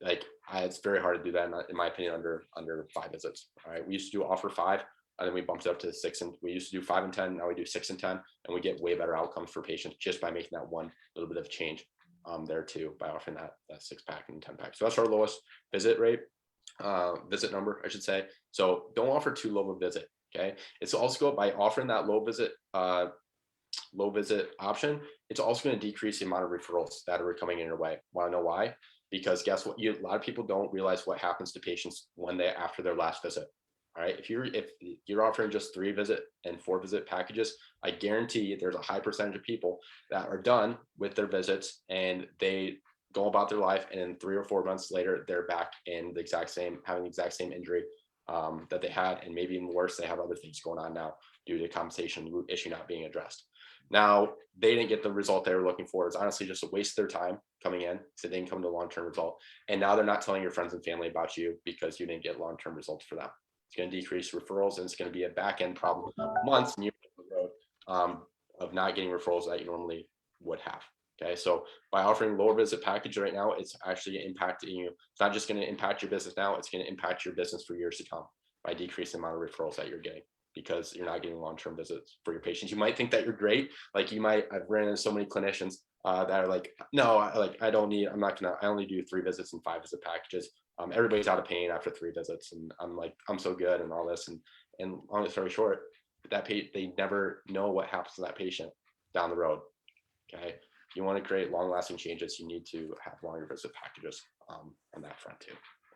like, it's very hard to do that, in my opinion, under 5 visits. All right, we used to do offer 5, and then we bumped it up to 6, and we used to do 5 and 10. Now we do 6 and 10, and we get way better outcomes for patients just by making that one little bit of change there too, by offering that 6-pack and 10-pack. So that's our lowest visit rate, visit number, I should say. So don't offer too low of a visit. Okay, it's also by offering that low visit option, it's also going to decrease the amount of referrals that are coming in your way. Want to know why? Because guess what? A lot of people don't realize what happens to patients after their last visit. All right, if you're offering just 3 visit and 4 visit packages, I guarantee there's a high percentage of people that are done with their visits and they go about their life, and then 3 or 4 months later, they're back in having the exact same injury that they had, and maybe even worse, they have other things going on now due to compensation root issue not being addressed. Now, they didn't get the result they were looking for. It's honestly just a waste of their time coming in, so they didn't come to a long-term result. And now they're not telling your friends and family about you because you didn't get long-term results for them. It's going to decrease referrals, and it's going to be a back-end problem months and years down the road of not getting referrals that you normally would have. Okay, so by offering lower visit package right now, it's actually impacting you. It's not just going to impact your business now, it's going to impact your business for years to come by decreasing the amount of referrals that you're getting, because you're not getting long-term visits for your patients. You might think that you're great. Like I've ran into so many clinicians that are like, no, I only do 3 visits and 5 visit packages. Everybody's out of pain after 3 visits. And I'm like, I'm so good and all this. And long story short, they never know what happens to that patient down the road. Okay. If you want to create long-lasting changes, you need to have longer visit packages on that front too.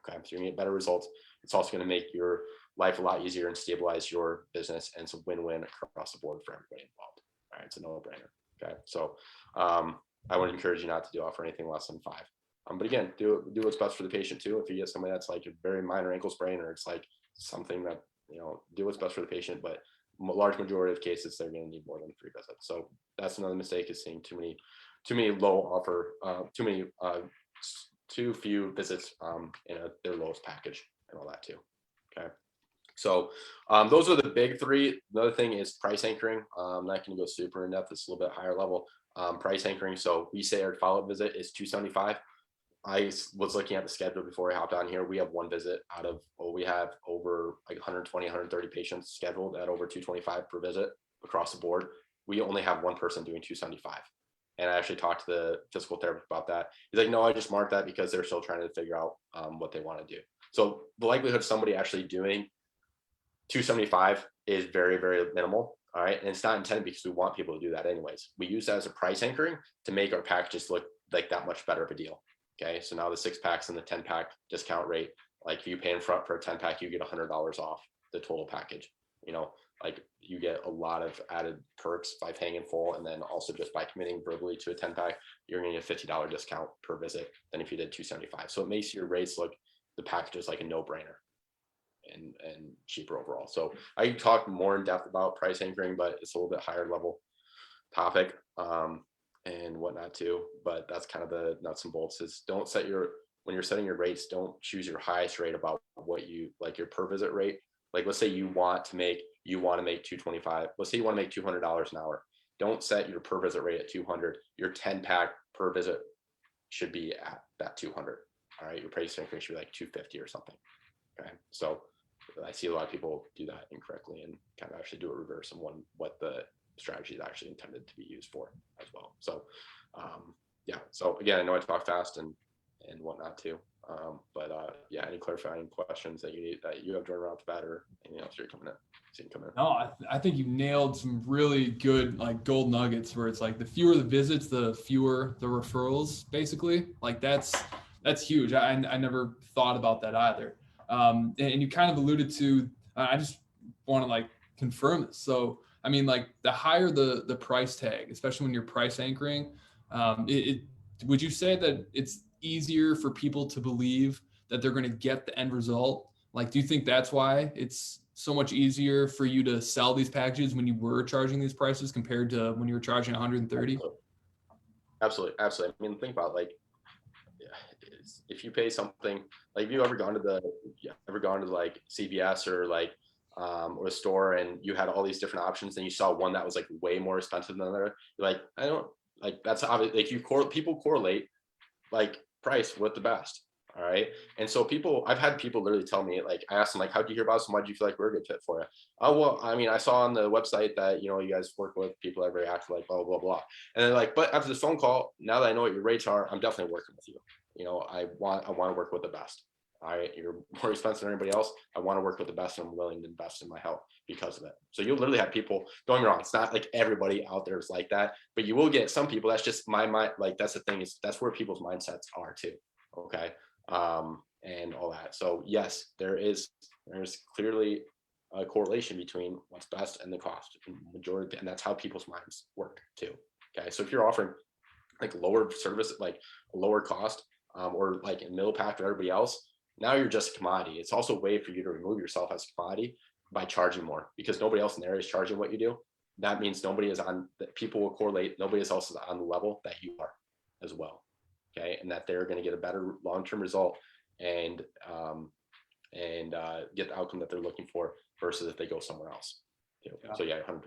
Okay, so you're gonna get better results. It's also going to make your life a lot easier and stabilize your business, and it's a win-win across the board for everybody involved. All right, it's a no-brainer. Okay, so I would encourage you not to offer anything less than 5. But again, do what's best for the patient too. If you get somebody that's like a very minor ankle sprain, or it's like something that, do what's best for the patient. But a large majority of cases, they're going to need more than 3 visits. So that's another mistake, is seeing too many low offer, too few visits in their lowest package and all that too. Okay, so those are the big 3. Another thing is price anchoring. I'm not going to go super in depth. It's a little bit higher level price anchoring. So we say our follow-up visit is $275. I was looking at the schedule before I hopped on here. We have 1 visit out of, we have over like 120, 130 patients scheduled at over $225 per visit across the board. We only have 1 person doing $275. And I actually talked to the physical therapist about that. He's like, no, I just marked that because they're still trying to figure out what they want to do. So the likelihood of somebody actually doing $275 is very, very minimal. All right. And it's not intended because we want people to do that anyways. We use that as a price anchoring to make our packages look like that much better of a deal. Okay. So now the 6-packs and the 10-pack discount rate, like if you pay in front for a 10-pack, you get $100 off the total package. Like you get a lot of added perks by paying in full, and then also just by committing verbally to a 10-pack, you're going to get a $50 discount per visit than if you did $275. So it makes your rates look, the package is like a no-brainer and cheaper overall. So I can talk more in depth about price anchoring, but it's a little bit higher level topic and whatnot too. But that's kind of the nuts and bolts. Is when you're setting your rates, don't choose your highest rate about what you like your per visit rate. Like let's say you want to make $225. Let's say you want to make $200 an hour. Don't set your per visit rate at 200. Your 10-pack per visit should be at that 200. All right, your price increase should be like 250 or something. Okay, so I see a lot of people do that incorrectly and kind of actually do a reverse on what the strategy is actually intended to be used for as well. So yeah. So again, I know I talk fast and whatnot too. Yeah, any clarifying questions that you have during right off the bat, or anything else you're coming in? No, I think you nailed some really good like gold nuggets where it's like the fewer the visits, the fewer the referrals, basically. Like that's huge. I never thought about that either. And you kind of alluded to, I just want to like confirm this. So, I mean, like the higher the price tag, especially when you're price anchoring, Would you say that it's easier for people to believe that they're going to get the end result? Like, do you think that's why it's so much easier for you to sell these packages when you were charging these prices compared to when you were charging 130? Absolutely, absolutely. I mean, think about like, if you pay something, like, have you ever gone to like CVS or like or a store, and you had all these different options, and you saw one that was like way more expensive than another? You're like, I don't like, that's obvious. Like, people correlate like price with the best. All right. And so I've had people literally tell me, like, I asked them, like, how'd you hear about us and why do you feel like we're a good fit for you? Oh, well, I mean, I saw on the website that, you guys work with people that are very active, like, blah, blah, blah. And they're like, but after this phone call, now that I know what your rates are, I'm definitely working with you. I want to work with the best. All right. You're more expensive than anybody else. I want to work with the best, and I'm willing to invest in my health because of it. So you'll literally have people, don't get me wrong, it's not like everybody out there is like that, but you will get some people. That's just my mind. Like, that's the thing, is that's where people's mindsets are too. Okay. And all that. So yes, there's clearly a correlation between what's best and the cost majority, and that's how people's minds work too. Okay. So if you're offering like lower service, like a lower cost, or like a middle pack to everybody else, now you're just a commodity. It's also a way for you to remove yourself as a commodity by charging more, because nobody else in the area is charging what you do. That means nobody is on that. People will correlate. Nobody else is on the level that you are as well. Okay. And that they're going to get a better long-term result and get the outcome that they're looking for versus if they go somewhere else. So yeah, 100%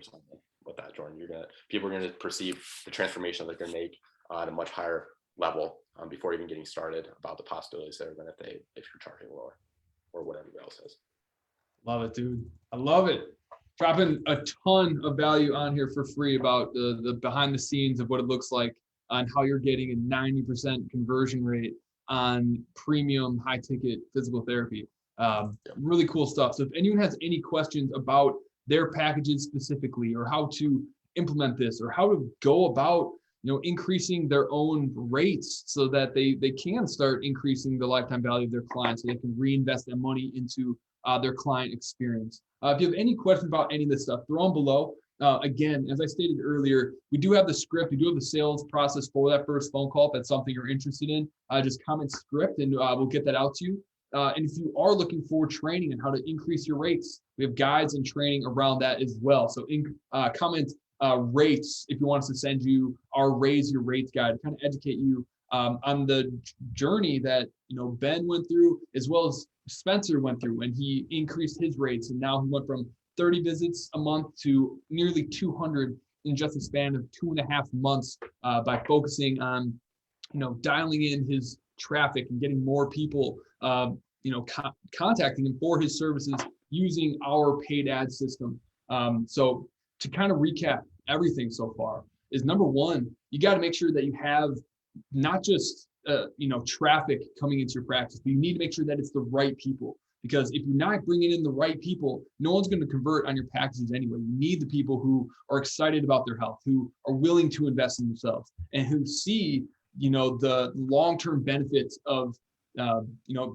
with that, Jordan. People are going to perceive the transformation that they're going to make at a much higher level before even getting started about the possibilities that are going to, if you're charging lower or what everybody else is. Love it, dude. I love it. Dropping a ton of value on here for free about the behind the scenes of what it looks like on how you're getting a 90% conversion rate on premium high ticket physical therapy. Really cool stuff. So if anyone has any questions about their packages specifically, or how to implement this, or how to go about increasing their own rates so that they can start increasing the lifetime value of their clients, so they can reinvest that money into their client experience. If you have any questions about any of this stuff, throw them below. Again, as I stated earlier, we do have the script. We do have the sales process for that first phone call. If that's something you're interested in, just comment script and we'll get that out to you. And if you are looking for training and how to increase your rates, we have guides and training around that as well. So comment rates if you want us to send you our Raise Your Rates guide to kind of educate you on the journey that Ben went through, as well as Spencer went through when he increased his rates, and now he went from 30 visits a month to nearly 200 in just a span of 2.5 months by focusing on dialing in his traffic and getting more people contacting him for his services using our paid ad system. So to kind of recap everything so far is, number one, you got to make sure that you have not just traffic coming into your practice, but you need to make sure that it's the right people. Because if you're not bringing in the right people, no one's going to convert on your packages anyway. You need the people who are excited about their health, who are willing to invest in themselves, and who see the long-term benefits of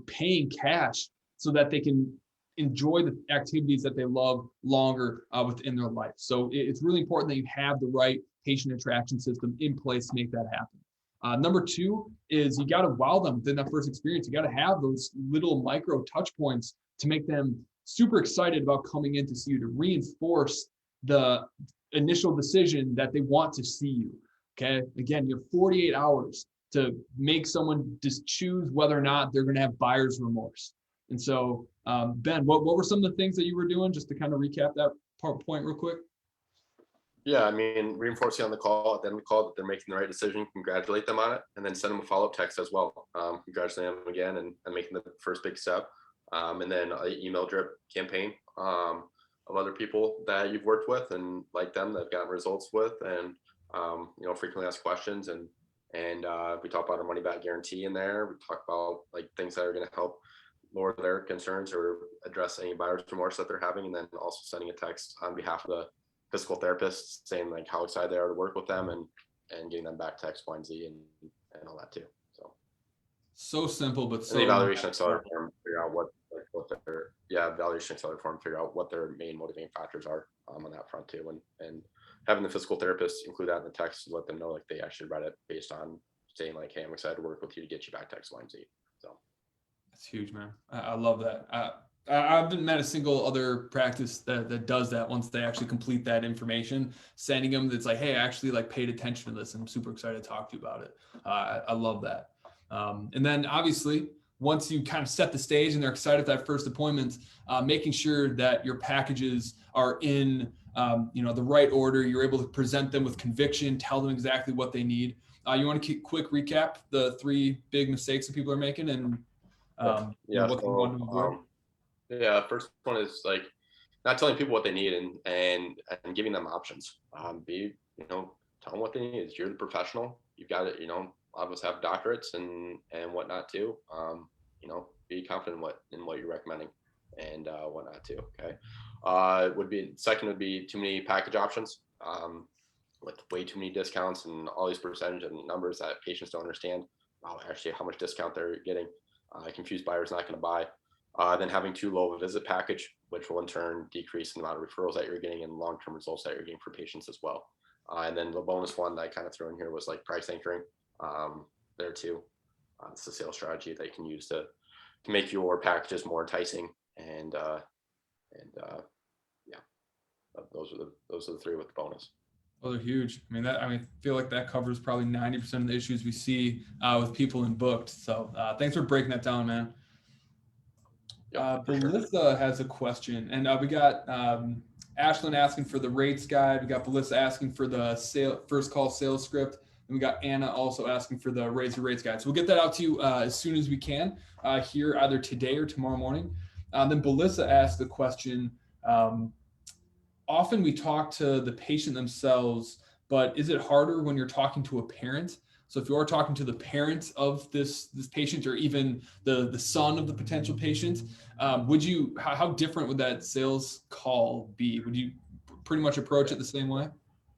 paying cash so that they can enjoy the activities that they love longer within their life. So it's really important that you have the right patient attraction system in place to make that happen. Number two is, you got to wow them within that first experience. You got to have those little micro touch points to make them super excited about coming in to see you, to reinforce the initial decision that they want to see you. Okay. Again, you have 48 hours to make someone just choose whether or not they're going to have buyer's remorse. And so, Ben, what were some of the things that you were doing, just to kind of recap that point real quick? Yeah, I mean, reinforcing on the call, at the end of the call, that they're making the right decision, congratulate them on it, and then send them a follow-up text as well. Congratulate them again and making the first big step. And then an email drip campaign of other people that you've worked with and like them, that have gotten results with, and frequently asked questions. And we talk about our money back guarantee in there. We talk about like things that are going to help lower their concerns or address any buyer's remorse that they're having, and then also sending a text on behalf of the physical therapists saying like how excited they are to work with them, and getting them back to X, Y, and Z and all that too. So simple, but so. And the evaluation accelerator form, figure out what their evaluation accelerator form, figure out what their main motivating factors are on that front too, and having the physical therapist include that in the text to let them know like they actually read it based on saying like, hey, I'm excited to work with you to get you back to X, Y, and Z. So That's huge, man. I love that. I haven't met a single other practice that does that once they actually complete that information, sending them that's like, hey, I actually like paid attention to this. I'm super excited to talk to you about it. I love that. And then obviously, once you kind of set the stage and they're excited for that first appointment, making sure that your packages are in the right order. You're able to present them with conviction, tell them exactly what they need. You want to quick recap the 3 big mistakes that people are making and what they want to avoid? First one is like not telling people what they need and giving them options. Tell them what they need. You're the professional. You've got it. A lot of us have doctorates and whatnot too. Be confident in what you're recommending and whatnot too. Okay. Second would be too many package options. With way too many discounts and all these percentage and numbers that patients don't understand actually how much discount they're getting. Confused buyer's not going to buy. Then having too low of a visit package, which will in turn decrease the amount of referrals that you're getting and long-term results that you're getting for patients as well. And then the bonus one that I kind of threw in here was like price anchoring. There too, it's a sales strategy that you can use to make your packages more enticing. And those are the 3 with the bonus. Oh, they're huge. I feel like that covers probably 90% of the issues we see with people in booked. So thanks for breaking that down, man. Belissa sure. Has a question, and we got Ashlyn asking for the rates guide. We got Belissa asking for the first call sales script, and we got Anna also asking for the raise your rates guide. So we'll get that out to you as soon as we can here either today or tomorrow morning. Then Belissa asked the question. Often we talk to the patient themselves, but is it harder when you're talking to a parent? So if you are talking to the parent of this patient or even the son of the potential patient, how different would that sales call be? Would you pretty much approach it the same way?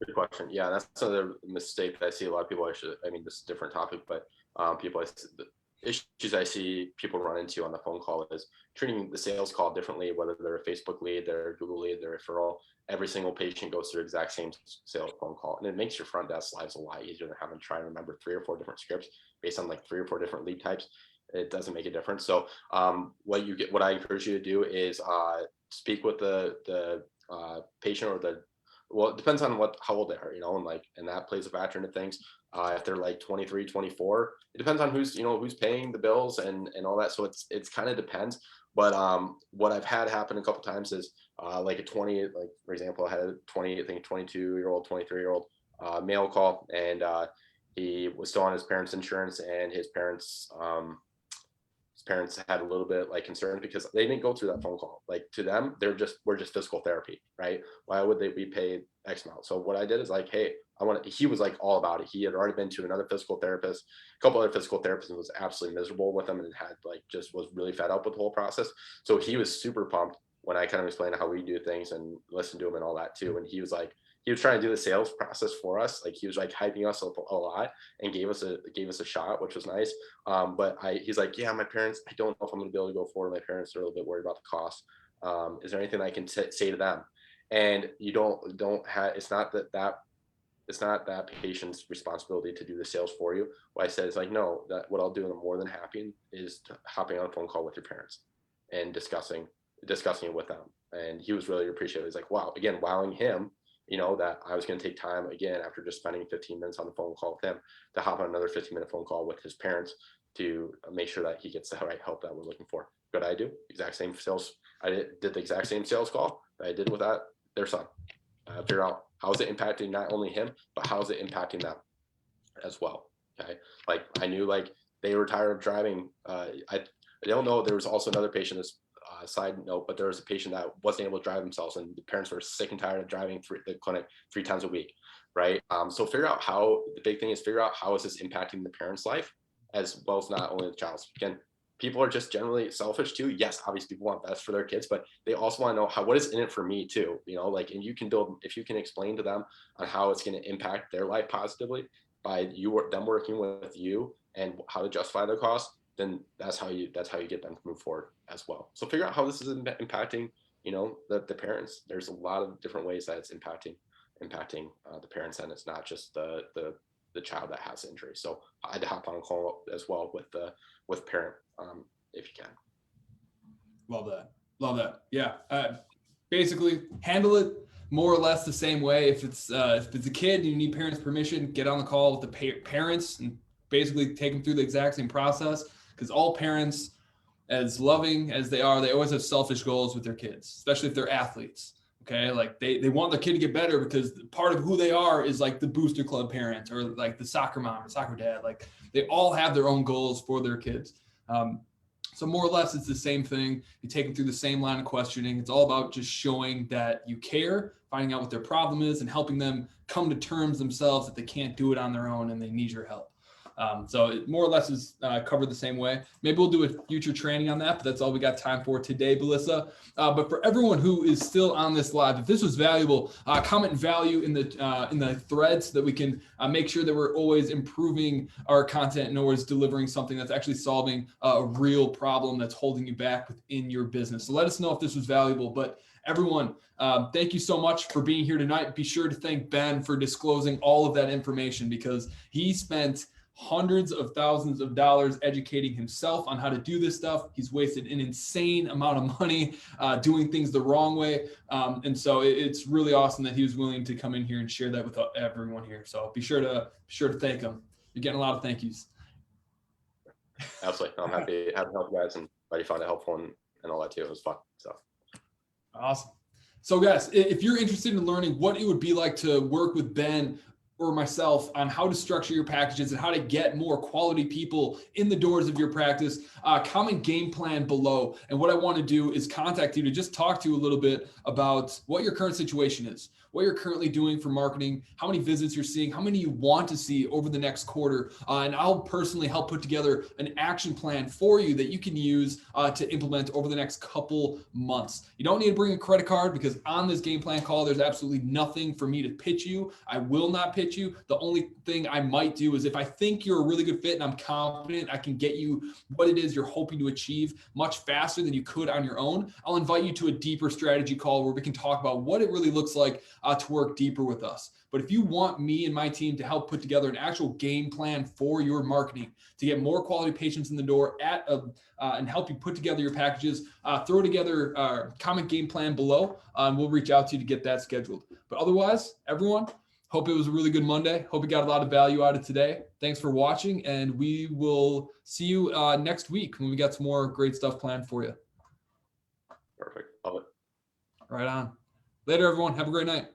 Good question. Yeah, that's another mistake that I see a lot of people. This is a different topic, but the issues I see people run into on the phone call is treating the sales call differently, whether they're a Facebook lead, they're a Google lead, they're a referral. Every single patient goes through the exact same sales phone call. And it makes your front desk lives a lot easier than having to try and remember 3 or 4 different scripts based on like 3 or 4 different lead types. It doesn't make a difference. So what I encourage you to do is speak with the patient it depends on how old they are, and that plays a factor into things. If they're like 23, 24, it depends on who's paying the bills and all that. So it's kind of depends. But what I've had happen a couple times is like a 20, like for example, I had a 22-year-old, 23-year-old male call, and he was still on his parents' insurance, and his parents had a little bit like concern because they didn't go through that phone call. Like to them, we're just physical therapy, right? Why would they be paid X amount? So what I did is like, hey, he was like all about it. He had already been to another physical therapist, a couple other physical therapists, and was absolutely miserable with them and had like just was really fed up with the whole process. So he was super pumped when I kind of explained how we do things and listened to him and all that too. And he was trying to do the sales process for us. Like he was like hyping us up a lot and gave us a shot, which was nice. But he's like, yeah, my parents, I don't know if I'm going to be able to go forward. My parents are a little bit worried about the cost. Is there anything I can say to them? And you don't have, it's not that patient's responsibility to do the sales for you. What I said is like, no, that what I'll do, and I'm more than happy, is hopping on a phone call with your parents and discussing it with them. And he was really appreciative. He's like, wow, again, wowing him, that I was going to take time again after just spending 15 minutes on the phone call with him to hop on another 15-minute phone call with his parents to make sure that he gets the right help that we're looking for. What I do, exact same sales. I did the exact same sales call that I did with their son. Figure out how is it impacting not only him, but how is it impacting them as well. Okay, like I knew like they were tired of driving. I don't know. There was also another patient. This side note, but there was a patient that wasn't able to drive themselves, and the parents were sick and tired of driving the clinic 3 times a week, right? So the big thing is figure out how is this impacting the parent's life as well as not only the child's. Again, people are just generally selfish too. Yes, obviously people want best for their kids, but they also want to know what is in it for me too, and you can if you can explain to them on how it's going to impact their life positively by them working with you and how to justify their cost, then that's how you get them to move forward as well. So figure out how this is impacting, the parents. There's a lot of different ways that it's impacting. impacting the parents, and it's not just the child that has injury. So I'd hop on a call as well with parent if you can. Love that. Yeah. Basically handle it more or less the same way. If it's a kid and you need parents' permission, get on the call with the parents and basically take them through the exact same process, because all parents, as loving as they are, they always have selfish goals with their kids, especially if they're athletes. Okay. Like they want their kid to get better because part of who they are is like the booster club parent or like the soccer mom or soccer dad. Like they all have their own goals for their kids. So more or less, it's the same thing. You take them through the same line of questioning. It's all about just showing that you care, finding out what their problem is, and helping them come to terms themselves that they can't do it on their own and they need your help. So it more or less is covered the same way. Maybe we'll do a future training on that, but that's all we got time for today, Melissa. But for everyone who is still on this live, if this was valuable, comment value in the thread so that we can make sure that we're always improving our content and always delivering something that's actually solving a real problem that's holding you back within your business. So let us know if this was valuable. But everyone, thank you so much for being here tonight. Be sure to thank Ben for disclosing all of that information, because he spent hundreds of thousands of dollars educating himself on how to do this stuff. He's wasted an insane amount of money doing things the wrong way. And so it's really awesome that he was willing to come in here and share that with everyone here. So be sure to thank him. You're getting a lot of thank yous. Absolutely. I'm happy to help you guys, and glad you found it helpful and all that too. It was fun. So awesome. So guys, if you're interested in learning what it would be like to work with Ben or myself on how to structure your packages and how to get more quality people in the doors of your practice, comment game plan below. And what I want to do is contact you to just talk to you a little bit about what your current situation is, what you're currently doing for marketing, how many visits you're seeing, how many you want to see over the next quarter. And I'll personally help put together an action plan for you that you can use to implement over the next couple months. You don't need to bring a credit card, because on this game plan call, there's absolutely nothing for me to pitch you. I will not pitch you. The only thing I might do is if I think you're a really good fit and I'm confident I can get you what it is you're hoping to achieve much faster than you could on your own, I'll invite you to a deeper strategy call where we can talk about what it really looks like to work deeper with us. But if you want me and my team to help put together an actual game plan for your marketing to get more quality patients in the door and help you put together your packages, throw together a comment game plan below, and we'll reach out to you to get that scheduled. But otherwise, everyone, hope it was a really good Monday. Hope you got a lot of value out of today. Thanks for watching, and we will see you next week when we got some more great stuff planned for you. perfect. Love it. Right on. Later, everyone. Have a great night.